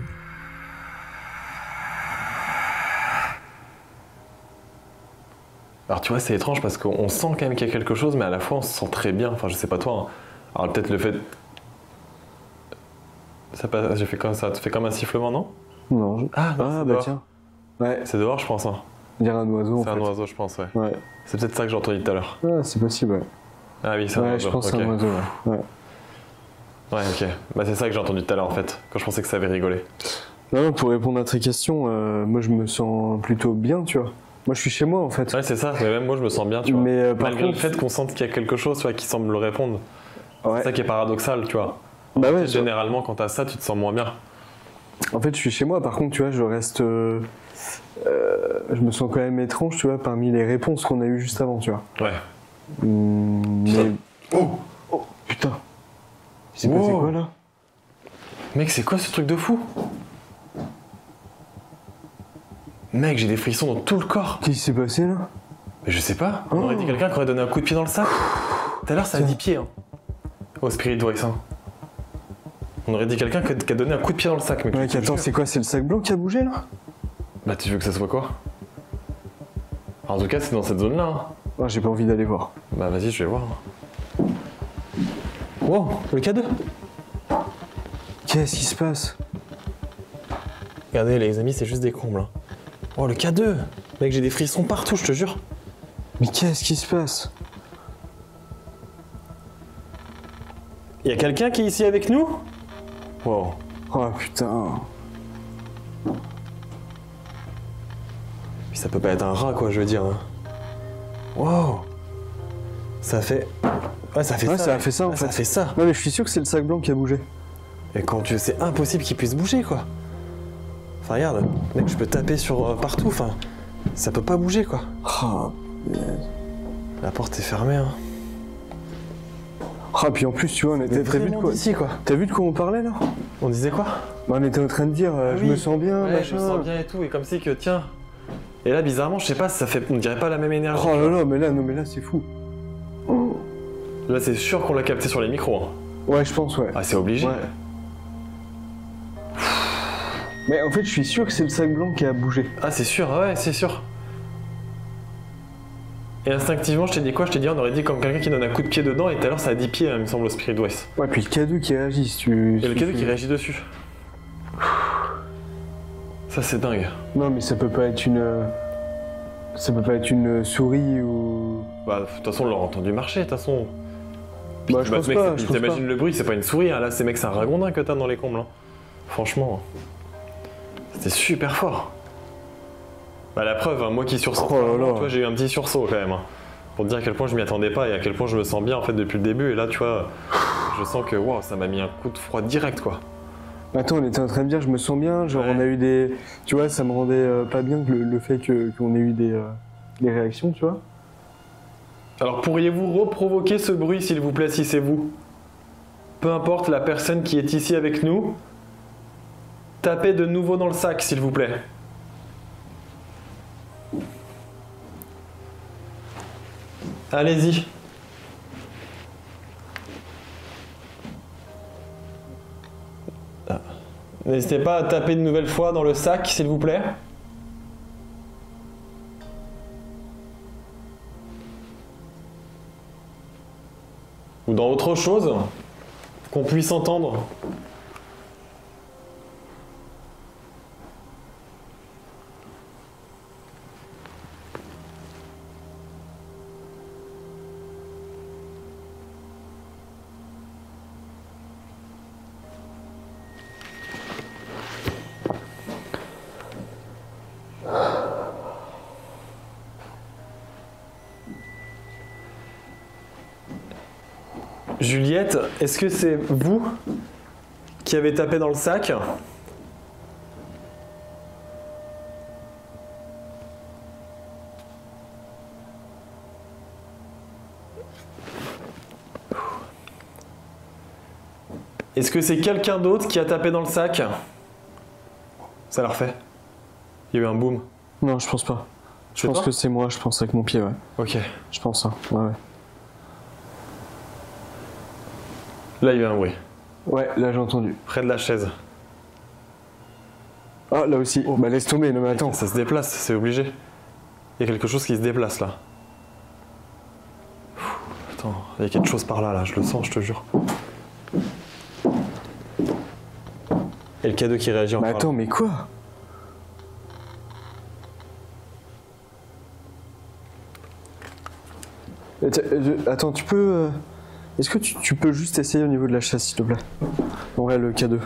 Alors tu vois, c'est étrange parce qu'on sent quand même qu'il y a quelque chose, mais à la fois on se sent très bien. Enfin, je sais pas toi. Hein. Alors peut-être le fait... Ça te fait comme un sifflement, non? Non, Ah, non, bah dehors. tiens. Ouais. C'est dehors, je pense. Hein. On dirait un oiseau en C'est fait. un oiseau, je pense, ouais. Ouais. C'est peut-être ça que j'ai entendu tout à l'heure. Ah, c'est possible, ouais. Ah oui, c'est un Ouais, oiseau. je pense que c'est ok. un oiseau, ouais. Ouais, ok. Bah, c'est ça que j'ai entendu tout à l'heure, en fait, quand je pensais que ça avait rigolé. Non, pour répondre à ta question, moi je me sens plutôt bien, tu vois. Moi je suis chez moi en fait. Ouais, c'est ça, mais même moi, je me sens bien, tu vois. Mais par Malgré contre, le fait qu'on sente qu'il y a quelque chose, tu vois, qui semble le répondre. ouais. C'est ça qui est paradoxal, tu vois. Bah ouais, Généralement, quand t'as ça, tu te sens moins bien. en fait je suis chez moi, par contre tu vois, je reste... je me sens quand même étrange, tu vois, parmi les réponses qu'on a eues juste avant, tu vois. Ouais. Mais... Oh putain. C'est passé Wow. quoi là? Mec, c'est quoi ce truc de fou? Mec, j'ai des frissons dans tout le corps. Qu'est-ce qui s'est passé là? Mais je sais pas, on aurait dit quelqu'un qui aurait donné un coup de pied dans le sac. Tout à l'heure, ça a 10 pieds. Hein. Au Spirit Voice. Hein. On aurait dit quelqu'un qui a donné un coup de pied dans le sac, mec. Mec, je te attends, jure. c'est quoi? C'est le sac blanc qui a bougé là? Bah, tu veux que ça soit quoi? En tout cas, c'est dans cette zone-là. Hein. Oh, j'ai pas envie d'aller voir. Bah, vas-y, je vais voir. Wow, le K2. Qu'est-ce qui se passe? Regardez, les amis, c'est juste des combles. Hein. Oh, le K2. Mec, j'ai des frissons partout, je te jure. Mais qu'est-ce qui se passe? Y a quelqu'un qui est ici avec nous? Wow. Oh putain. Puis ça peut pas être un rat, quoi, je veux dire. Hein. Wow. Ça fait... Ouais, ça fait Ouais, ça. ça a mec. fait ça, en Ouais, fait. Ça fait ça. Non mais je suis sûr que c'est le sac blanc qui a bougé. Et quand tu... C'est impossible qu'il puisse bouger, quoi. Enfin, regarde, mec, je peux taper sur partout, enfin... Ça peut pas bouger, quoi. Oh. La porte est fermée, hein. Ah, puis en plus, tu vois, on était... T'as vu de quoi? Ici, quoi. T'as vu de quoi on parlait là? On disait quoi? Bah, on était en train de dire, je oui. me sens bien, Ouais, je machin. me sens bien et tout, et comme si que, tiens... Et là, bizarrement, je sais pas, ça fait... On dirait pas la même énergie. Oh là là, mais là, non mais là, c'est fou. Oh. Là, c'est sûr qu'on l'a capté sur les micros. Hein. Ouais, je pense, ouais. Ah, c'est obligé. Ouais. Mais en fait, je suis sûr que c'est le sac blanc qui a bougé. Ah, c'est sûr, ouais, c'est sûr. Et instinctivement, je t'ai dit quoi? Je t'ai dit, on aurait dit comme quelqu'un qui donne un coup de pied dedans, et tout à l'heure, ça a 10 pieds, hein, il me semble, au Spirit Voice. Ouais, puis le cadeau qui réagit, si tu... Et le cadeau qui réagit dessus. Ça, c'est dingue. Non, mais ça peut pas être une... Ça peut pas être une souris ou... Bah, de toute façon, on l'aurait entendu marcher, de toute façon. Bah, je pense mec, pas, je pense pas. t'imagines le bruit, c'est pas une souris, hein. Là, c'est mec, c'est un ragondin que t'as dans les combles. Hein. Franchement. C'était super fort. Bah, la preuve, hein, moi qui sursaute, Oh là là. tu vois, j'ai eu un petit sursaut quand même. Hein, pour te dire à quel point je m'y attendais pas et à quel point je me sens bien en fait depuis le début. Et là, tu vois, je sens que waouh, ça m'a mis un coup de froid direct, quoi. Attends, on était en train de dire, je me sens bien, genre Ouais. on a eu des... Tu vois, ça me rendait pas bien que le fait qu'on ait eu des réactions, tu vois. Alors, pourriez-vous reprovoquer ce bruit, s'il vous plaît, si c'est vous? Peu importe la personne qui est ici avec nous, tapez de nouveau dans le sac, s'il vous plaît. Allez-y. Ah. N'hésitez pas à taper une nouvelle fois dans le sac, s'il vous plaît. Ou dans autre chose qu'on puisse entendre. Juliette, est-ce que c'est vous qui avez tapé dans le sac? Est-ce que c'est quelqu'un d'autre qui a tapé dans le sac? Ça l'a refait. Il y a eu un boom. Non, je pense pas. Je C'est pense toi que c'est moi, je pense avec mon pied, ouais. Ok. Je pense, hein. Ouais, ouais. Là, il y a eu un bruit. Ouais, là j'ai entendu. Près de la chaise. Ah, là aussi. Bah laisse tomber, non mais attends. Ça se déplace, c'est obligé. Il y a quelque chose qui se déplace là. Attends, il y a quelque chose par là, je le sens, je te jure. Et le cadeau qui réagit encore. Mais attends, mais quoi? Attends, tu peux... Est-ce que tu peux juste essayer au niveau de la chaise, s'il te plaît? En vrai, le K2.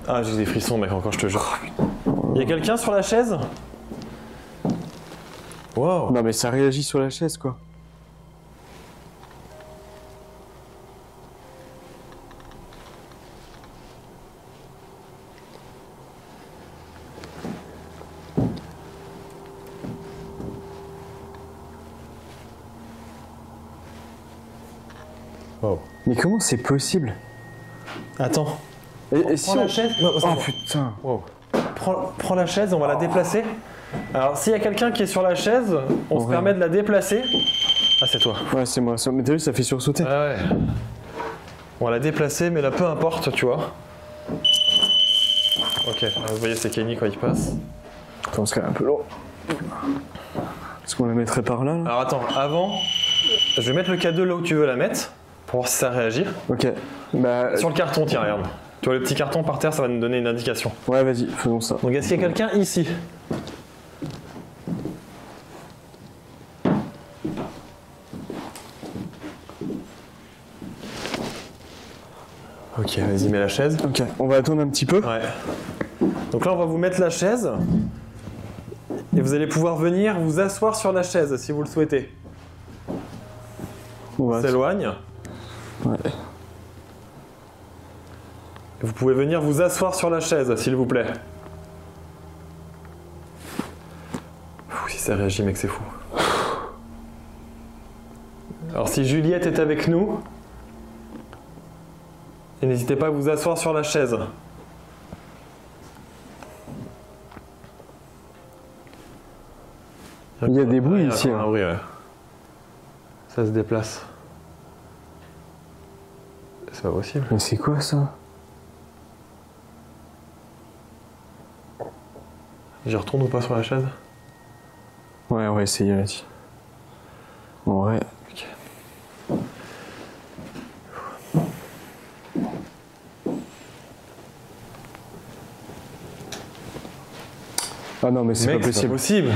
Ah, j'ai des frissons, mec, encore, je te jure. Il y a quelqu'un sur la chaise? Wow. Non, mais ça réagit sur la chaise, quoi. Wow. Mais comment c'est possible? Attends. Et si Prends on... la chaise. Oh putain. Wow. Prends la chaise, on va la déplacer. Alors, s'il y a quelqu'un qui est sur la chaise, on se permet de la déplacer. Ah, c'est toi. Ouais, c'est moi. Mais t'as vu, ça fait sursauter. Ah ouais. On va la déplacer, mais là, peu importe, tu vois. Ok, vous voyez, c'est Kenny quand il passe. Attends, c'est un peu lourd. Est-ce qu'on la mettrait par là, là? Alors, attends, avant, je vais mettre le K2 là où tu veux la mettre, pour voir si ça réagit. Ok. Bah... Sur le carton, tiens, regarde. Tu vois le petit carton par terre, ça va nous donner une indication. Ouais, vas-y, faisons ça. Donc, est-ce qu'il y a quelqu'un ici? Ok, vas-y, mets la chaise. Ok, on va attendre un petit peu. Ouais. Donc là, on va vous mettre la chaise. Et vous allez pouvoir venir vous asseoir sur la chaise si vous le souhaitez. On s'éloigne. Ouais. Vous pouvez venir vous asseoir sur la chaise, s'il vous plaît. Si ça réagit, mec, c'est fou. Alors, si Juliette est avec nous, et n'hésitez pas à vous asseoir sur la chaise. Il y a des bruits ici. Il y a un bruit, ouais. Ça se déplace. C'est pas possible. Mais c'est quoi ça? J'y retourne ou pas sur la chaise? Ouais, on va essayer, vas-y. En vrai. Ok. Ah non, mais c'est pas possible. C'est pas possible.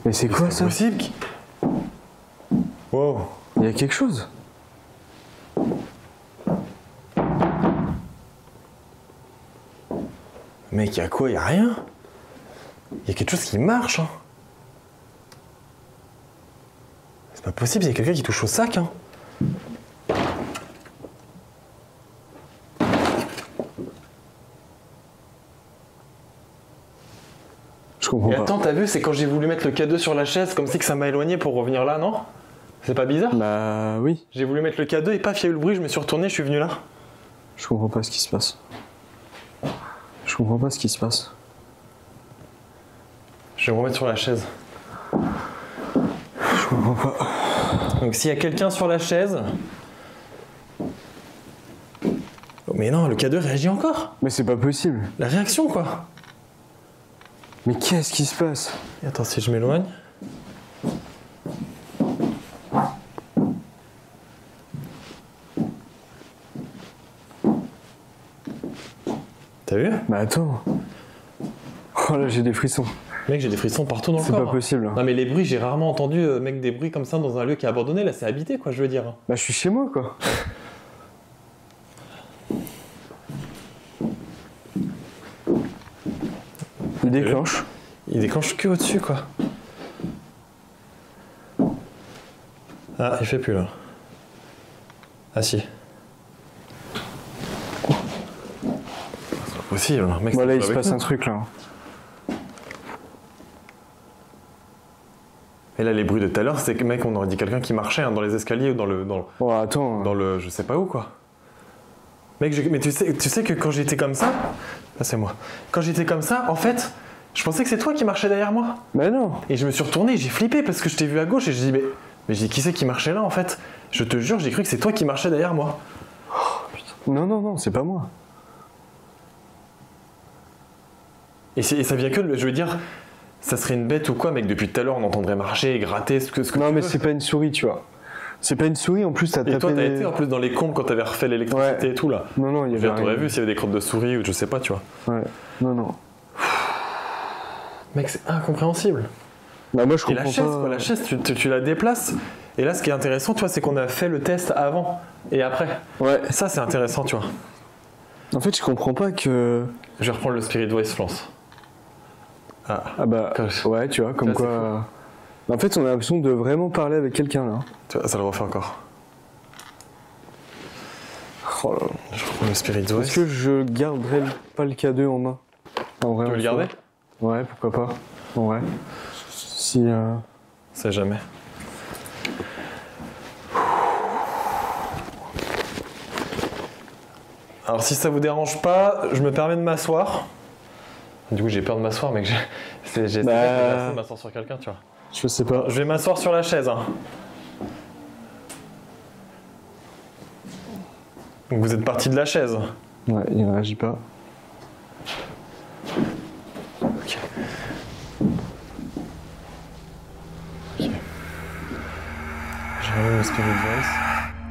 Mais c'est quoi ça? C'est possible. Wow. Il y a quelque chose. Mec, il y a quoi? Il y a rien. Il y a quelque chose qui marche. Hein. C'est pas possible, il y a quelqu'un qui touche au sac. Hein. Je comprends Et pas. attends, t'as vu, c'est quand j'ai voulu mettre le K2 sur la chaise, comme si que ça m'a éloigné pour revenir là, non? C'est pas bizarre? Bah oui. J'ai voulu mettre le K2 et paf, il y a eu le bruit, je me suis retourné, je suis venu là. Je comprends pas ce qui se passe. Je comprends pas ce qui se passe. Je vais me remettre sur la chaise. Je comprends pas. Donc s'il y a quelqu'un sur la chaise... Oh, mais non, le K2 réagit encore. Mais c'est pas possible. La réaction, quoi. Mais qu'est-ce qui se passe? Et attends, si je m'éloigne... T'as vu? Bah attends. Oh là, j'ai des frissons. Mec, j'ai des frissons partout dans le C'est corps. pas possible. Non mais les bruits, j'ai rarement entendu, mec, des bruits comme ça dans un lieu qui est abandonné. Là, c'est habité, quoi, je veux dire. Bah je suis chez moi, quoi. Il déclenche. Il déclenche que au-dessus, quoi. Ah, il fait plus, là. Ah si. C'est pas possible, mec. Voilà, c'est il pas se avec passe nous. un truc, là. Et là, les bruits de tout à l'heure, c'est que, mec, on aurait dit quelqu'un qui marchait hein, dans les escaliers ou dans le... Oh, attends. Dans le... je sais pas où, quoi. Mec, mais tu sais que quand j'étais comme ça... Ah, c'est moi. Quand j'étais comme ça, en fait, je pensais que c'est toi qui marchais derrière moi. Mais non. Et je me suis retourné, j'ai flippé parce que je t'ai vu à gauche et je dis mais j'ai dit qui c'est qui marchait là en fait? Je te jure, j'ai cru que c'est toi qui marchais derrière moi. Non, non, non, c'est pas moi. Et ça vient que, je veux dire, ça serait une bête ou quoi, mec, depuis tout à l'heure on entendrait marcher et gratter ce que Non, tu mais veux. c'est pas une souris, tu vois. C'est pas une souris, en plus t'as tapé... Et toi, t'as été en plus dans les combles quand t'avais refait l'électricité Ouais. et tout là. Non, non, il y avait T'aurais rien. vu s'il y avait des crottes de souris ou je sais pas, tu vois. Ouais, non, non. Mec, c'est incompréhensible. Bah moi je Et la comprends chaise, pas. quoi, la chaise, tu la déplaces. Et là, ce qui est intéressant, tu vois, c'est qu'on a fait le test avant et après. Ouais. Et ça, c'est intéressant, tu vois. En fait, je comprends pas que. Je vais reprendre le Spirit Voice, je pense. Ah. Ah bah ouais, tu vois, comme Ça, c'est quoi. En fait, on a l'impression de vraiment parler avec quelqu'un là. Tu vois, ça le refait encore. Oh là là. Je reprends le Spirit Voice. Est-ce que je garderai pas le K2 en main? En vrai, Tu veux le en soi. garder? Ouais, pourquoi pas. En vrai. Si. C'est jamais. Alors si ça vous dérange pas, je me permets de m'asseoir. Du coup j'ai peur de m'asseoir, mais j'ai essayé de m'asseoir sur quelqu'un, tu vois. Je sais pas. Je vais m'asseoir sur la chaise. Hein. Donc vous êtes parti de la chaise. Ouais, il ne réagit pas. Ok. Ok. Je remets le Spirit Voice.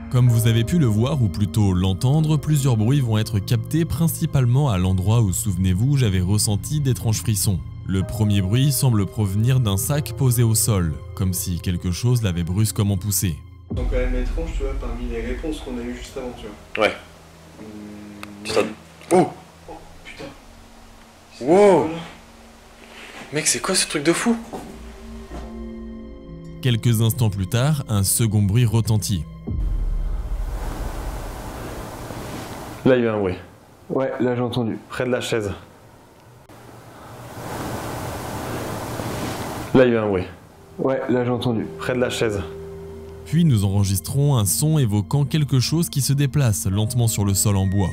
Comme vous avez pu le voir ou plutôt l'entendre, plusieurs bruits vont être captés principalement à l'endroit où, souvenez-vous, j'avais ressenti d'étranges frissons. Le premier bruit semble provenir d'un sac posé au sol, comme si quelque chose l'avait brusquement poussé. Donc quand même étrange, tu vois, parmi les réponses qu'on a eues juste avant, tu vois. Ouais. Oh putain. Wow. Mec, c'est quoi ce truc de fou? Quelques instants plus tard, un second bruit retentit. Là, il y a un bruit. Ouais, là j'ai entendu. Près de la chaise. Là, il y a un bruit. Ouais, là j'ai entendu. Près de la chaise. Puis nous enregistrons un son évoquant quelque chose qui se déplace lentement sur le sol en bois.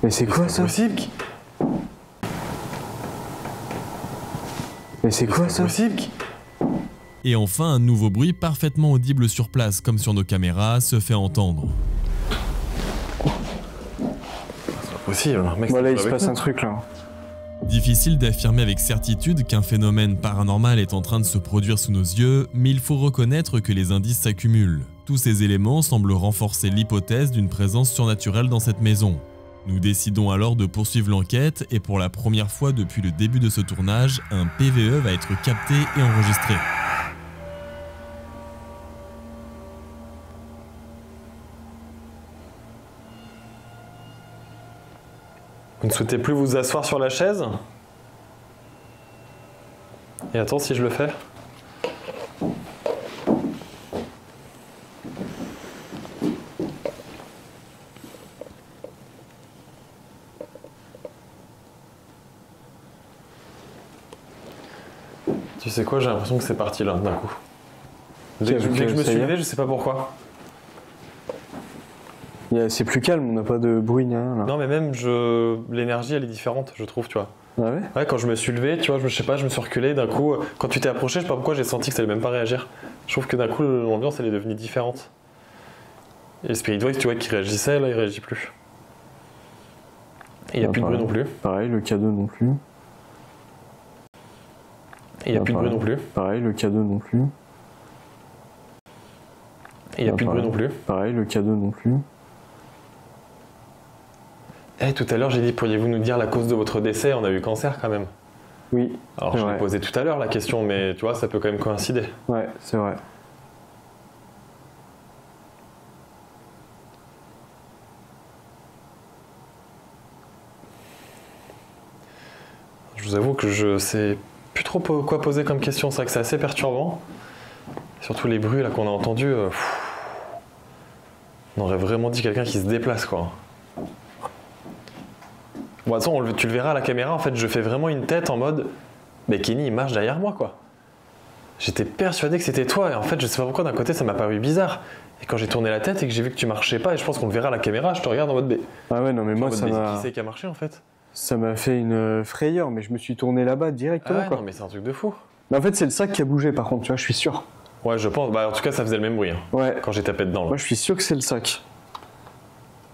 Mais c'est quoi ça? Possible? Mais c'est quoi ça? Possible? Et enfin, un nouveau bruit parfaitement audible sur place, comme sur nos caméras, se fait entendre. C'est pas possible, mec. Voilà, il se passe un truc là. Difficile d'affirmer avec certitude qu'un phénomène paranormal est en train de se produire sous nos yeux, mais il faut reconnaître que les indices s'accumulent. Tous ces éléments semblent renforcer l'hypothèse d'une présence surnaturelle dans cette maison. Nous décidons alors de poursuivre l'enquête et pour la première fois depuis le début de ce tournage, un PVE va être capté et enregistré. Vous ne souhaitez plus vous asseoir sur la chaise? Et attends, si je le fais. Tu sais quoi, j'ai l'impression que c'est parti là, d'un coup. Dès que je me suis levé, je sais pas pourquoi. C'est plus calme, on n'a pas de bruit ni rien là. Non, mais même l'énergie, elle est différente, je trouve, tu vois. Ah ouais? Ouais, quand je me suis levé, tu vois, je sais pas, je me suis reculé, d'un coup, quand tu t'es approché, je sais pas pourquoi, j'ai senti que ça allait même pas réagir. Je trouve que d'un coup, l'ambiance, elle est devenue différente. Et le Spirit Voice, tu vois, qui réagissait, là, il réagit plus. Et il n'y a plus de bruit non plus. Pareil, le K2 non plus. Et il n'y a plus de bruit non plus. Pareil, le K2 non plus. Et il n'y a plus de bruit non plus. Pareil, le K2 non plus. Eh, tout à l'heure, j'ai dit, pourriez-vous nous dire la cause de votre décès? On a eu cancer quand même. Oui. Alors, je l'ai posé tout à l'heure la question, mais tu vois, ça peut quand même coïncider. Ouais, c'est vrai. Je vous avoue que je sais plus trop quoi poser comme question. C'est vrai que c'est assez perturbant. Surtout les bruits là qu'on a entendus. On aurait vraiment dit quelqu'un qui se déplace, quoi. Bon, de toute façon, tu le verras à la caméra, en fait, je fais vraiment une tête en mode mais Kenny, il marche derrière moi, quoi. J'étais persuadé que c'était toi, et en fait, je sais pas pourquoi, d'un côté, ça m'a paru bizarre. Et quand j'ai tourné la tête et que j'ai vu que tu marchais pas, et je pense qu'on le verra à la caméra, je te regarde en mode mais. Ah ouais, non, mais moi, ça m'a. Qui c'est qui a marché, en fait? Ça m'a fait une frayeur, mais je me suis tourné là-bas directement, quoi. Non, mais c'est un truc de fou. Mais en fait, c'est le sac qui a bougé, par contre, tu vois, je suis sûr. Ouais, je pense. Bah, en tout cas, ça faisait le même bruit, hein, ouais. Quand j'ai tapé dedans, là. Moi, je suis sûr que c'est le sac.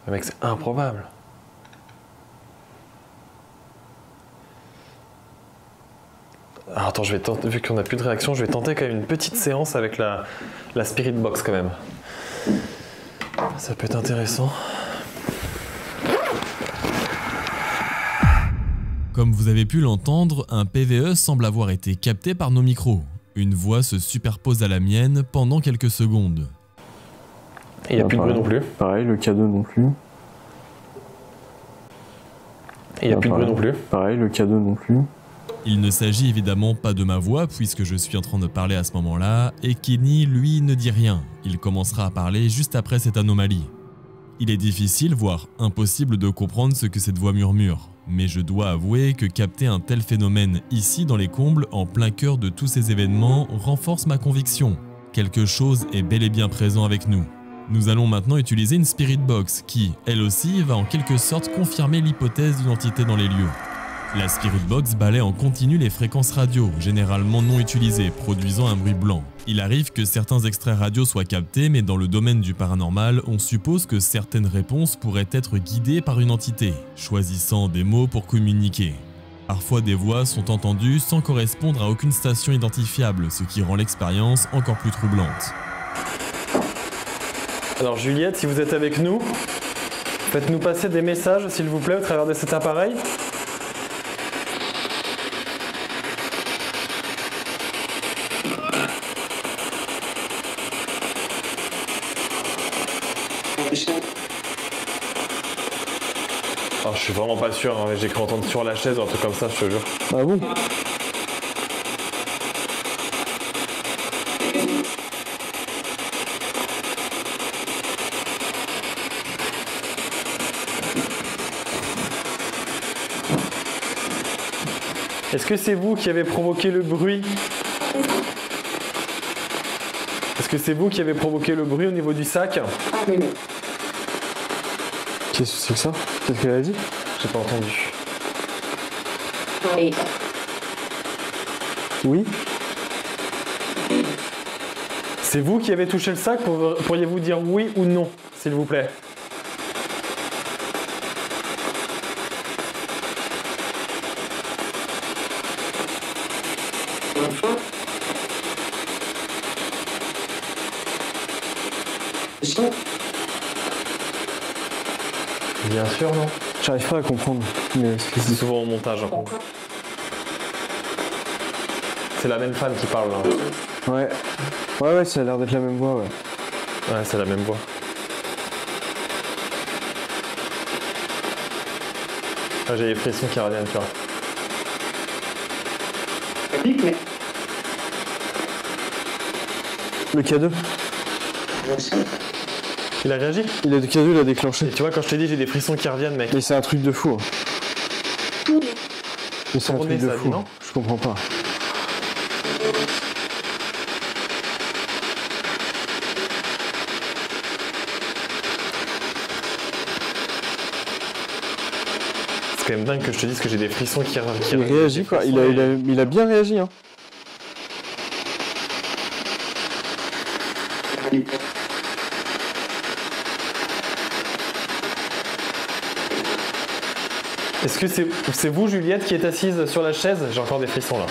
Mais mec, c'est improbable. Alors, attends, je vais tenter, vu qu'on n'a plus de réaction, je vais tenter quand même une petite séance avec la Spirit Box quand même. Ça peut être intéressant. Comme vous avez pu l'entendre, un PVE semble avoir été capté par nos micros. Une voix se superpose à la mienne pendant quelques secondes. Et il n'y a plus de bruit non plus. Pareil, le K2 non plus. Et il n'y a plus de bruit non plus. Pareil, le K2 non plus. Il ne s'agit évidemment pas de ma voix puisque je suis en train de parler à ce moment-là et Kenny, lui, ne dit rien. Il commencera à parler juste après cette anomalie. Il est difficile, voire impossible de comprendre ce que cette voix murmure. Mais je dois avouer que capter un tel phénomène ici dans les combles, en plein cœur de tous ces événements, renforce ma conviction. Quelque chose est bel et bien présent avec nous. Nous allons maintenant utiliser une Spirit Box qui, elle aussi, va en quelque sorte confirmer l'hypothèse d'une entité dans les lieux. La Spirit Box balaie en continu les fréquences radio, généralement non utilisées, produisant un bruit blanc. Il arrive que certains extraits radio soient captés, mais dans le domaine du paranormal, on suppose que certaines réponses pourraient être guidées par une entité, choisissant des mots pour communiquer. Parfois des voix sont entendues sans correspondre à aucune station identifiable, ce qui rend l'expérience encore plus troublante. Alors Juliette, si vous êtes avec nous, faites-nous passer des messages s'il vous plaît au travers de cet appareil. Alors, je suis vraiment pas sûr, hein, j'ai cru entendre sur la chaise ou un truc comme ça, je te jure. Ah bon? Est-ce que c'est vous qui avez provoqué le bruit? Est-ce que c'est vous qui avez provoqué le bruit au niveau du sac? Qu'est-ce que c'est que ça? Qu'est-ce qu'elle a dit? J'ai pas entendu. Oui. Oui? C'est vous qui avez touché le sac? Pourriez-vous dire oui ou non, s'il vous plaît? Bien sûr, non? J'arrive pas à comprendre. Mais C'est souvent au montage. Hein. C'est la même femme qui parle là. ouais. Ouais, ça a l'air d'être la même voix, ouais. Ouais, c'est la même voix. Ah, j'ai les frissons qui reviennent, tu vois. Le K2. Il a réagi? Il a le K2, il a déclenché. Et tu vois, quand je t'ai dit, j'ai des frissons qui reviennent, mec. Mais c'est un truc de fou. Hein. Mais c'est un Tourner, truc de ça fou. dit, non? Je comprends pas. C'est quand même dingue que je te dise que j'ai des frissons qui Il réagit quoi. Il a bien réagi. Hein. Est-ce que c'est vous, Juliette, qui est assise sur la chaise? J'ai encore des frissons là.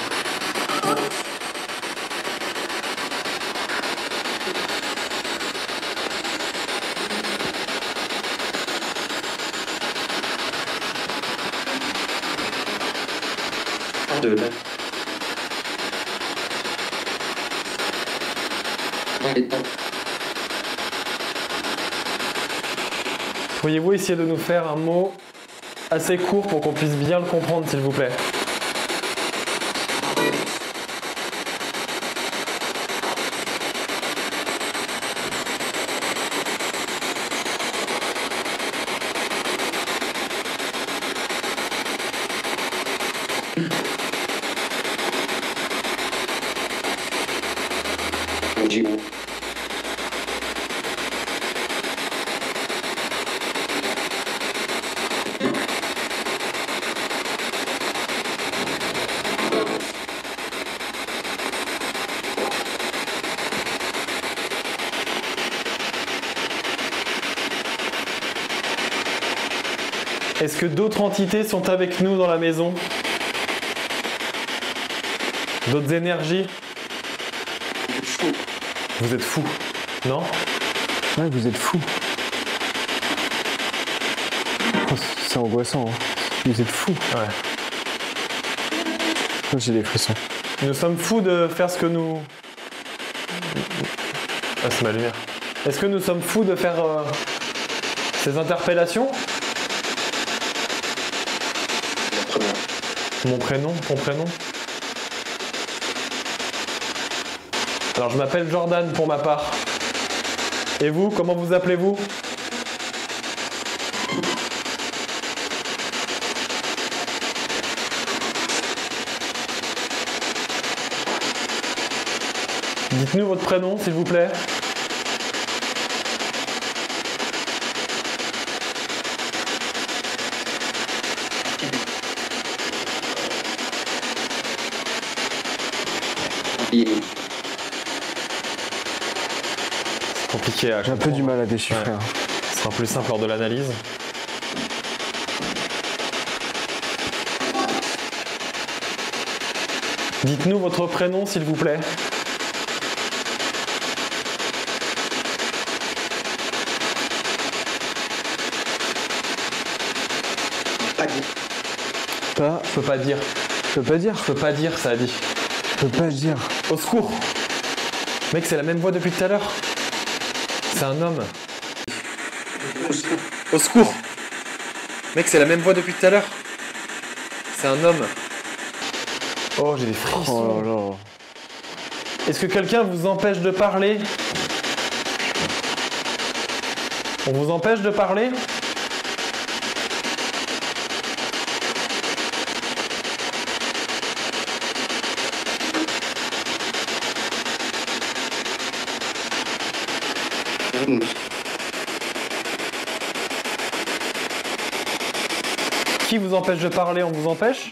Pourriez-vous essayer de nous faire un mot assez court pour qu'on puisse bien le comprendre, s'il vous plaît? Est-ce que d'autres entités sont avec nous dans la maison? D'autres énergies? Vous êtes fous, non? Ouais, vous êtes fous. Oh, c'est angoissant. Hein. Vous êtes fous. Ouais. J'ai des frissons. Nous sommes fous de faire ce que nous... Ah, c'est ma lumière. Est-ce que nous sommes fous de faire ces interpellations? Mon prénom, ton prénom? Alors je m'appelle Jordan pour ma part. Et vous, comment vous appelez-vous? Dites-nous votre prénom, s'il vous plaît. C'est compliqué à J'ai un peu du mal à déchiffrer. Ouais. Ce sera plus simple lors de l'analyse. Dites-nous votre prénom, s'il vous plaît. Je peux pas dire. Je peux pas dire. Je peux pas dire, ça a dit. Je peux pas dire. Au secours. Mec, c'est la même voix depuis tout à l'heure. C'est un homme. Au secours. Mec, c'est la même voix depuis tout à l'heure. C'est un homme. Oh, j'ai des frissons. Oh là là. Est-ce que quelqu'un vous empêche de parler? On vous empêche de parler? Qui vous empêche de parler? On vous empêche?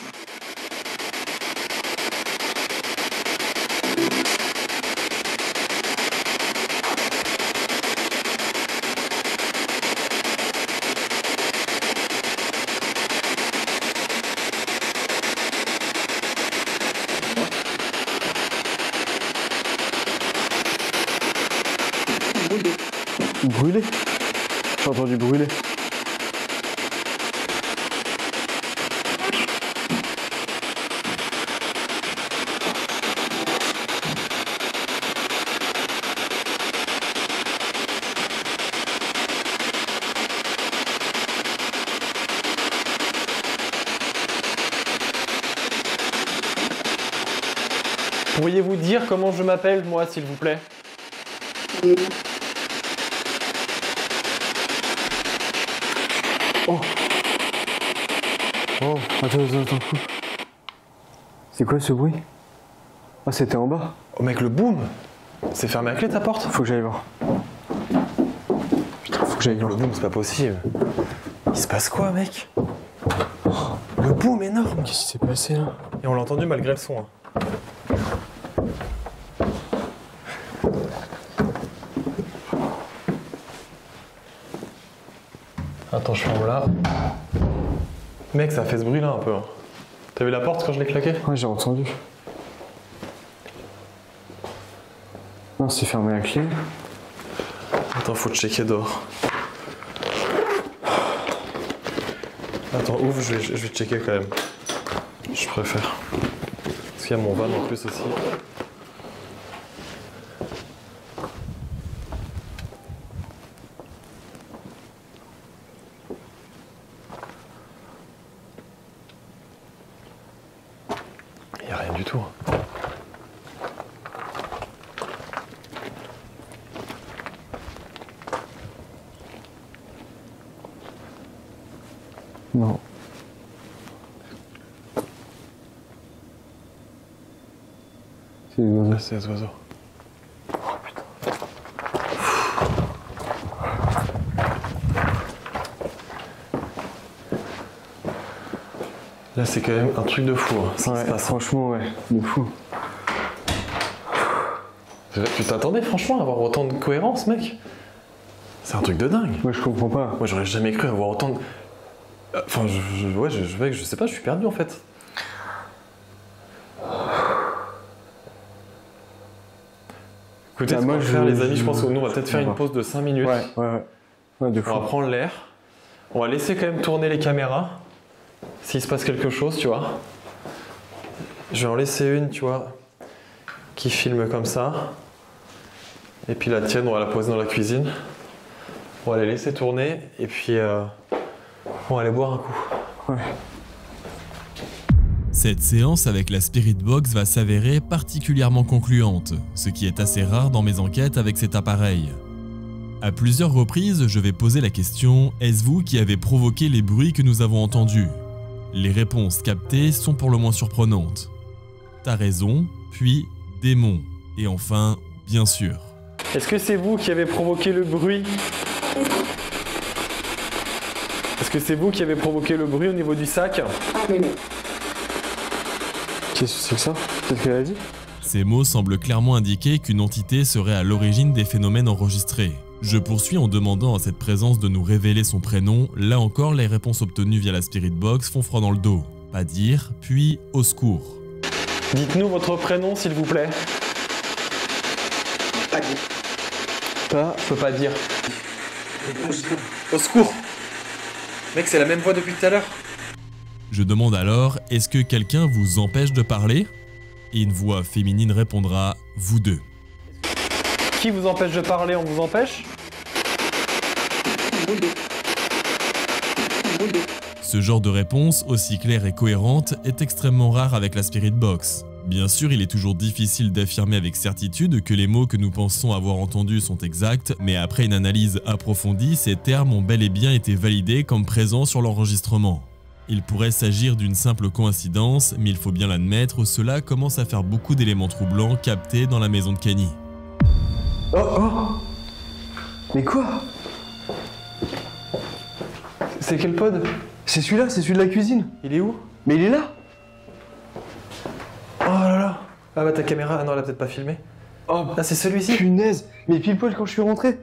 Brûler. J'ai entendu brûler. Pourriez-vous dire comment je m'appelle, moi, s'il vous plaît? Oh. Oh, attends. C'est quoi ce bruit? Ah, c'était en bas. Oh mec, le boom! C'est fermé à clé ta porte? Faut que j'aille voir. Putain, faut que j'aille voir. Le boom, c'est pas possible. Il se passe quoi, mec? Le boom énorme! Qu'est-ce qui s'est passé là? Et on l'a entendu malgré le son. Hein. Attends, je ferme là. Mec, ça a fait ce bruit là un peu. Hein. T'as vu la porte quand je l'ai claqué? Ouais, j'ai entendu. Non, c'est fermé à clé. Attends, faut checker dehors. Attends, ouvre, je vais checker quand même. Je préfère. Parce qu'il y a mon van en plus aussi. Il n'y a rien du tout. Non. C'est les oiseaux. Ah, c'est les oiseaux. Oh putain. Là, c'est quand même un truc de fou. Hein, ce qui Ouais, se passe. franchement, ouais, de fou. Tu t'attendais franchement à avoir autant de cohérence, mec? C'est un truc de dingue. Moi, je comprends pas. Moi, j'aurais jamais cru avoir autant de... Enfin, mec, je sais pas, je suis perdu en fait. Écoutez, Bah, ce qu'on moi, va faire, les amis, je pense que nous, on va peut-être faire je une pause de 5 minutes. Ouais, de fou. On va prendre l'air. On va laisser quand même tourner les caméras. S'il se passe quelque chose, tu vois. Je vais en laisser une, tu vois, qui filme comme ça. Et puis la tienne, on va la poser dans la cuisine. On va la laisser tourner et puis on va aller boire un coup. Ouais. Cette séance avec la Spirit Box va s'avérer particulièrement concluante, ce qui est assez rare dans mes enquêtes avec cet appareil. À plusieurs reprises, je vais poser la question « Est-ce vous qui avez provoqué les bruits que nous avons entendus ?» Les réponses captées sont pour le moins surprenantes. T'as raison, puis démon, et enfin, bien sûr. Est-ce que c'est vous qui avez provoqué le bruit? Est-ce que c'est vous qui avez provoqué le bruit au niveau du sac? Qu'est-ce que c'est que ça? Qu'est-ce qu'elle a dit? Ces mots semblent clairement indiquer qu'une entité serait à l'origine des phénomènes enregistrés. Je poursuis en demandant à cette présence de nous révéler son prénom. Là encore, les réponses obtenues via la Spirit Box font froid dans le dos. Pas dire, puis au secours. Dites-nous votre prénom, s'il vous plaît. Pas dire. Pas, je peux pas dire. Au secours. Mec, c'est la même voix depuis tout à l'heure. Je demande alors, est-ce que quelqu'un vous empêche de parler? Et une voix féminine répondra, vous deux. Qui vous empêche de parler? On vous empêche? Ce genre de réponse, aussi claire et cohérente, est extrêmement rare avec la Spirit Box. Bien sûr, il est toujours difficile d'affirmer avec certitude que les mots que nous pensons avoir entendus sont exacts, mais après une analyse approfondie, ces termes ont bel et bien été validés comme présents sur l'enregistrement. Il pourrait s'agir d'une simple coïncidence, mais il faut bien l'admettre, cela commence à faire beaucoup d'éléments troublants captés dans la maison de Kenny. Oh! Mais quoi? C'est quel pod? C'est celui-là, c'est celui de la cuisine. Il est où? Mais il est là. Oh là là! Ah bah ta caméra, ah non, elle a peut-être pas filmé. Oh, Ah, c'est celui-ci? punaise. Mais pile poil quand je suis rentré. Mais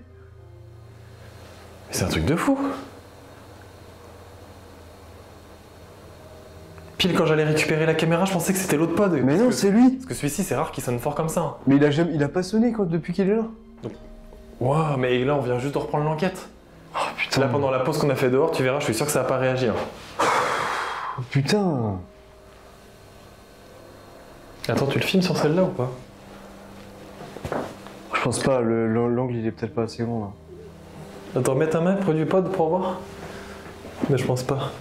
c'est un truc de fou! Pile quand j'allais récupérer la caméra, je pensais que c'était l'autre pod. Mais non, c'est lui. Parce que celui-ci, c'est rare qu'il sonne fort comme ça. Hein. Mais il a pas sonné depuis qu'il est là. Waouh, mais là, on vient juste de reprendre l'enquête. Oh putain. Là, pendant la pause qu'on a fait dehors, tu verras, je suis sûr que ça va pas réagir. Oh, putain. Attends, tu le filmes sur celle-là ou pas? Je pense pas, l'angle il est peut-être pas assez grand là. Attends, mets ta main près du pod pour voir. Mais je pense pas.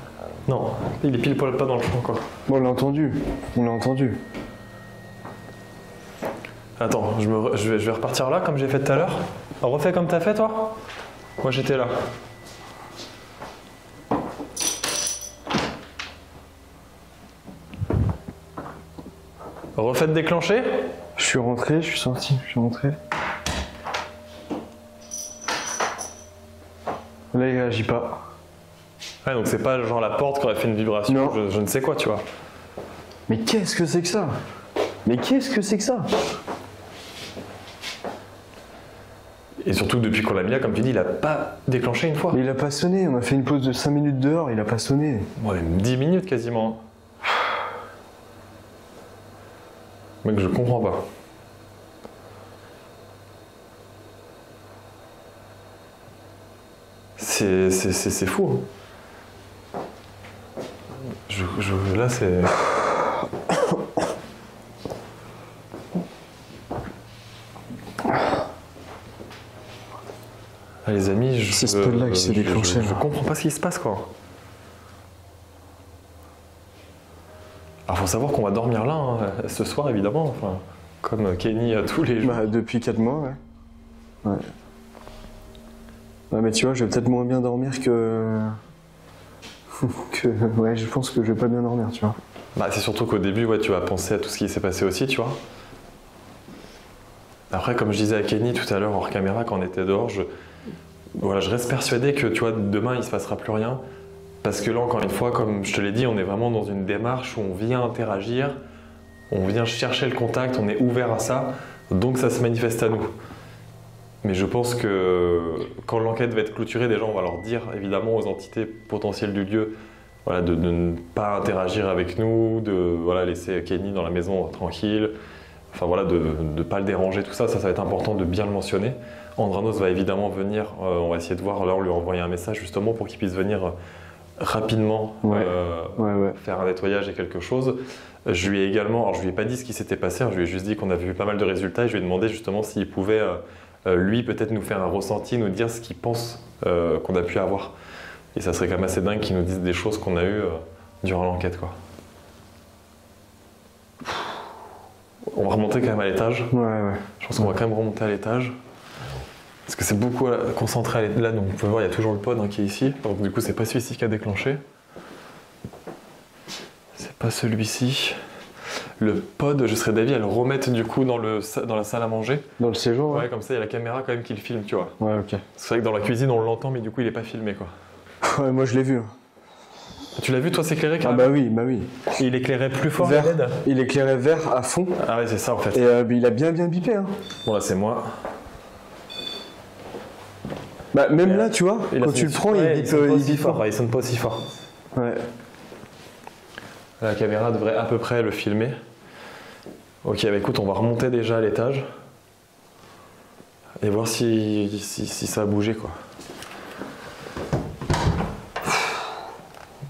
Non, il est pile poil pas dans le champ quoi. Bon, on l'a entendu. Attends, je vais repartir là comme j'ai fait tout à l'heure. Refais comme t'as fait toi. Moi j'étais là. Refaites déclencher. Je suis rentré, je suis sorti, je suis rentré. Là il réagit pas. Ouais, donc c'est pas genre la porte qui aurait fait une vibration, Non. je ne sais quoi, tu vois. Mais qu'est-ce que c'est que ça? Mais qu'est-ce que c'est que ça? Et surtout depuis qu'on l'a mis là, comme tu dis, il a pas déclenché une fois. Mais il a pas sonné, on a fait une pause de 5 minutes dehors, il a pas sonné. Ouais, 10 minutes quasiment. Mec, je comprends pas. C'est fou. Hein. Là, c'est... Ah, les amis, c'est ce pod-là qui s'est déclenché. Je comprends pas ce qui se passe, quoi. Alors, faut savoir qu'on va dormir là, hein, ce soir, évidemment. Enfin, comme Kenny a tous les jours. Bah, depuis 4 mois, ouais. Ouais, mais tu vois, je vais peut-être moins bien dormir que... Ouais, je pense que je vais pas bien dormir, tu vois. Bah, c'est surtout qu'au début, ouais, tu vas penser à tout ce qui s'est passé aussi, tu vois. Après, comme je disais à Kenny tout à l'heure hors caméra, quand on était dehors, je reste persuadé que, tu vois, demain, il se passera plus rien. Parce que là, encore une fois, comme je te l'ai dit, on est vraiment dans une démarche où on vient interagir, on vient chercher le contact, on est ouvert à ça, donc ça se manifeste à nous. Mais je pense que quand l'enquête va être clôturée, déjà on va leur dire évidemment aux entités potentielles du lieu voilà, de ne pas interagir avec nous, de voilà, laisser Kenny dans la maison tranquille, enfin voilà, de ne pas le déranger, tout ça, ça va être important de bien le mentionner. Andranos va évidemment venir, on va essayer de voir, là on lui a envoyé un message justement pour qu'il puisse venir rapidement Ouais. Ouais. faire un nettoyage et quelque chose. Je lui ai également, alors je lui ai pas dit ce qui s'était passé, je lui ai juste dit qu'on avait vu pas mal de résultats et je lui ai demandé justement s'il pouvait, lui, peut-être nous faire un ressenti, nous dire ce qu'il pense qu'on a pu avoir. Et ça serait quand même assez dingue qu'il nous dise des choses qu'on a eues durant l'enquête, quoi. On va remonter quand même à l'étage. Ouais. Je pense qu'on va quand même remonter à l'étage. Parce que c'est beaucoup concentré à l'étage. Là, donc, vous pouvez voir, il y a toujours le pod qui est ici. Donc du coup, c'est pas celui-ci qui a déclenché. C'est pas celui-ci. Le pod, je serais d'avis à le remettre du coup dans la salle à manger. Dans le séjour, Ouais, comme ça, il y a la caméra quand même qui le filme, tu vois. Ouais, ok. C'est vrai que dans la cuisine, on l'entend, mais du coup, il est pas filmé, quoi. Ouais, moi je l'ai vu. Tu l'as vu, toi, s'éclairer Ah carrément? bah oui. Et il éclairait plus fort, Vert. la LED? Il éclairait vert à fond. Ah ouais, c'est ça, en fait. Et il a bien bipé. Hein. Bon, là, c'est moi. Bah, même là, tu vois, Et là, quand tu le prends, ouais, il sonne pas bip aussi fort. fort. Il sonne pas aussi fort. Ouais. La caméra devrait à peu près le filmer. Ok, bah écoute, on va remonter déjà à l'étage et voir si ça a bougé, quoi.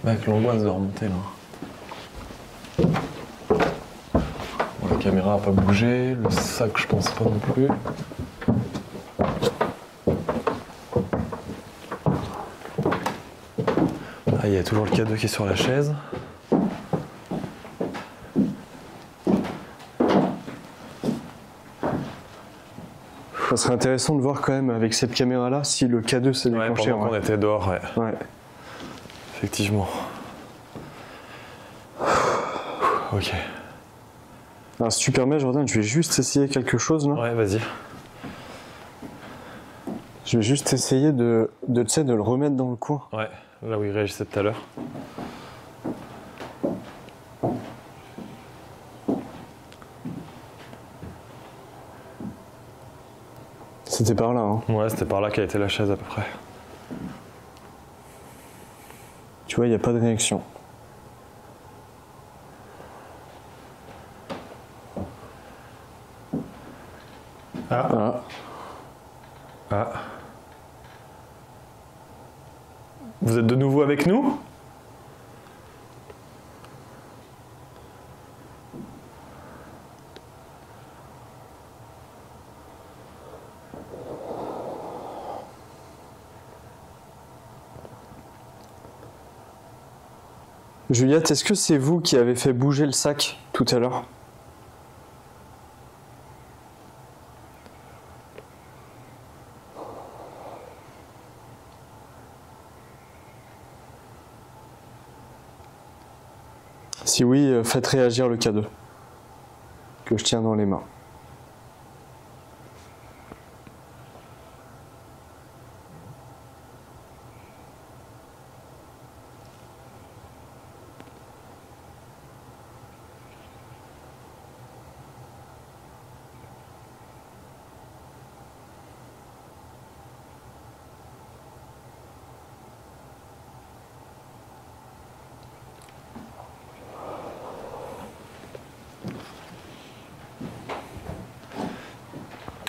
Mec, l'angoisse de remonter là. Bon, la caméra a pas bougé, le sac je pense pas non plus. Ah, il y a toujours le cadeau qui est sur la chaise. Ça serait intéressant de voir quand même avec cette caméra-là si le K2 s'est Ouais, déclenché. pendant qu'on était dehors, ouais. Ouais. Effectivement. Ok. Alors si tu permets, Jordan, je vais juste essayer quelque chose là. Ouais, vas-y. Je vais juste essayer de tu sais, de le remettre dans le coin. Ouais, là où il réagissait tout à l'heure. C'était par là, hein. Ouais, c'était par là qu'a été la chaise à peu près. Tu vois, il n'y a pas de réaction. Ah. Ah. Vous êtes de nouveau avec nous ? Juliette, est-ce que c'est vous qui avez fait bouger le sac tout à l'heure ? Si oui, faites réagir le K2 que je tiens dans les mains.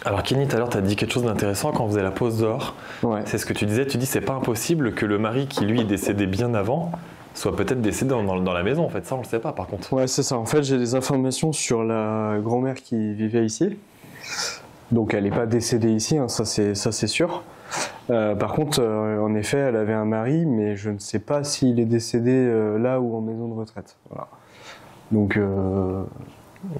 Alors Kenny, tout à l'heure, tu as dit quelque chose d'intéressant quand on faisait la pause dehors. Ouais. C'est ce que tu disais, c'est pas impossible que le mari qui lui est décédé bien avant soit peut-être décédé dans la maison en fait, ça on le sait pas par contre. Ouais, c'est ça. En fait, j'ai des informations sur la grand-mère qui vivait ici. Donc, elle n'est pas décédée ici, hein, ça c'est sûr. Par contre, en effet, elle avait un mari, mais je ne sais pas s'il est décédé là ou en maison de retraite. Voilà. Donc,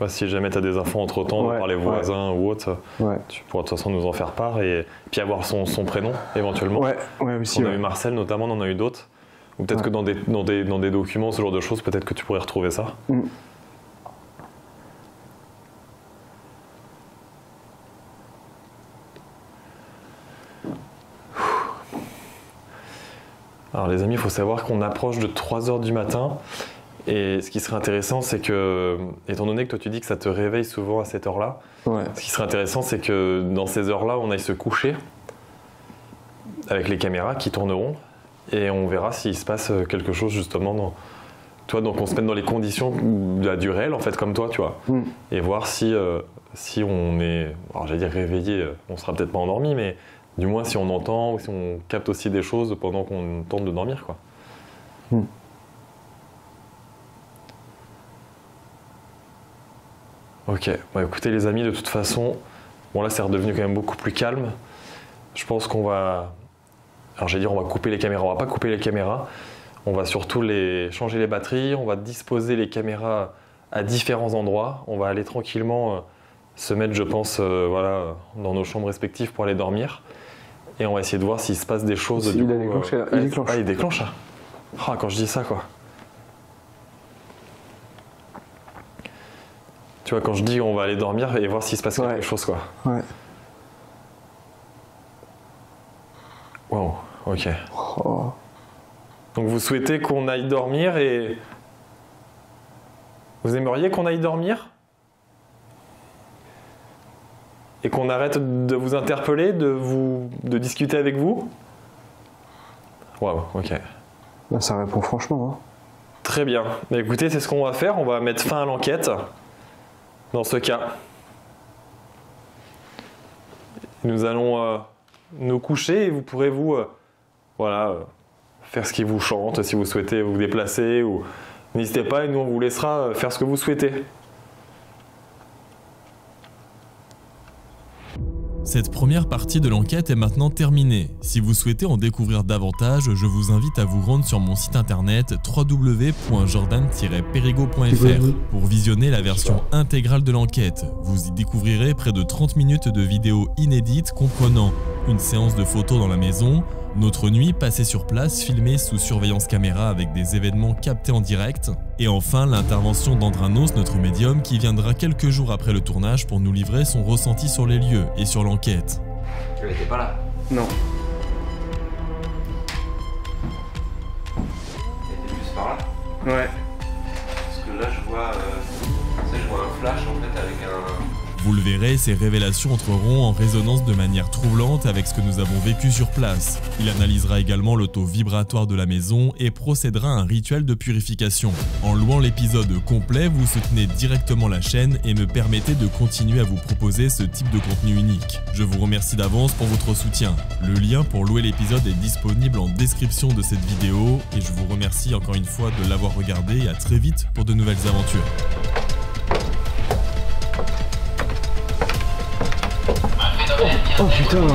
Bah, si jamais tu as des infos entre temps Ouais, par les voisins ou autres, ouais. tu pourras de toute façon nous en faire part et puis avoir son prénom éventuellement. Ouais, aussi. On a Ouais. eu Marcel notamment, on en a eu d'autres. Ou peut-être que dans des documents, ce genre de choses, peut-être que tu pourrais retrouver ça. Mm. Alors les amis, il faut savoir qu'on approche de 3h du matin. Et ce qui serait intéressant, c'est que, étant donné que toi tu dis que ça te réveille souvent à cette heure-là, Ouais. ce qui serait intéressant, c'est que dans ces heures-là, on aille se coucher avec les caméras qui tourneront et on verra s'il se passe quelque chose justement dans... Tu vois, donc on se met dans les conditions du réel, en fait, comme toi, tu vois, et voir si on est, alors j'allais dire réveillé, on sera peut-être pas endormi, mais du moins si on entend ou si on capte aussi des choses pendant qu'on tente de dormir, quoi. Ok, bah écoutez les amis, de toute façon, bon là c'est redevenu quand même beaucoup plus calme. Je pense qu'on va... Alors j'allais dire on va couper les caméras, on va pas couper les caméras. On va surtout changer les batteries, on va disposer les caméras à différents endroits. On va aller tranquillement se mettre, je pense, voilà, dans nos chambres respectives pour aller dormir. Et on va essayer de voir s'il se passe des choses. Il a déclenché, il déclenche. Ah, il déclenche. Ah, quand je dis ça, quoi. Tu vois, quand je dis on va aller dormir et voir s'il se passe quelque chose, quoi. Ouais. Wow, ok. Oh. Donc vous souhaitez qu'on aille dormir et... Vous aimeriez qu'on aille dormir? Et qu'on arrête de vous interpeller, de discuter avec vous? Waouh, ok. Bah, ça répond franchement. Hein. Très bien. Bah, écoutez, c'est ce qu'on va faire. On va mettre fin à l'enquête. Dans ce cas, nous allons nous coucher et vous pourrez faire ce qui vous chante. Si vous souhaitez vous déplacer, ou n'hésitez pas et nous on vous laissera faire ce que vous souhaitez. Cette première partie de l'enquête est maintenant terminée. Si vous souhaitez en découvrir davantage, je vous invite à vous rendre sur mon site internet www.jordan-perigo.fr pour visionner la version intégrale de l'enquête. Vous y découvrirez près de 30 minutes de vidéos inédites comprenant une séance de photos dans la maison, notre nuit passée sur place filmée sous surveillance caméra avec des événements captés en direct, et enfin l'intervention d'Andranos, notre médium, qui viendra quelques jours après le tournage pour nous livrer son ressenti sur les lieux et sur l'enquête. Elle était pas là. Non. Elle était plus par là. Ouais. Parce que là, je vois un flash en fait avec un... Vous le verrez, ces révélations entreront en résonance de manière troublante avec ce que nous avons vécu sur place. Il analysera également le taux vibratoire de la maison et procédera à un rituel de purification. En louant l'épisode complet, vous soutenez directement la chaîne et me permettez de continuer à vous proposer ce type de contenu unique. Je vous remercie d'avance pour votre soutien. Le lien pour louer l'épisode est disponible en description de cette vidéo et je vous remercie encore une fois de l'avoir regardé et à très vite pour de nouvelles aventures. Oh putain.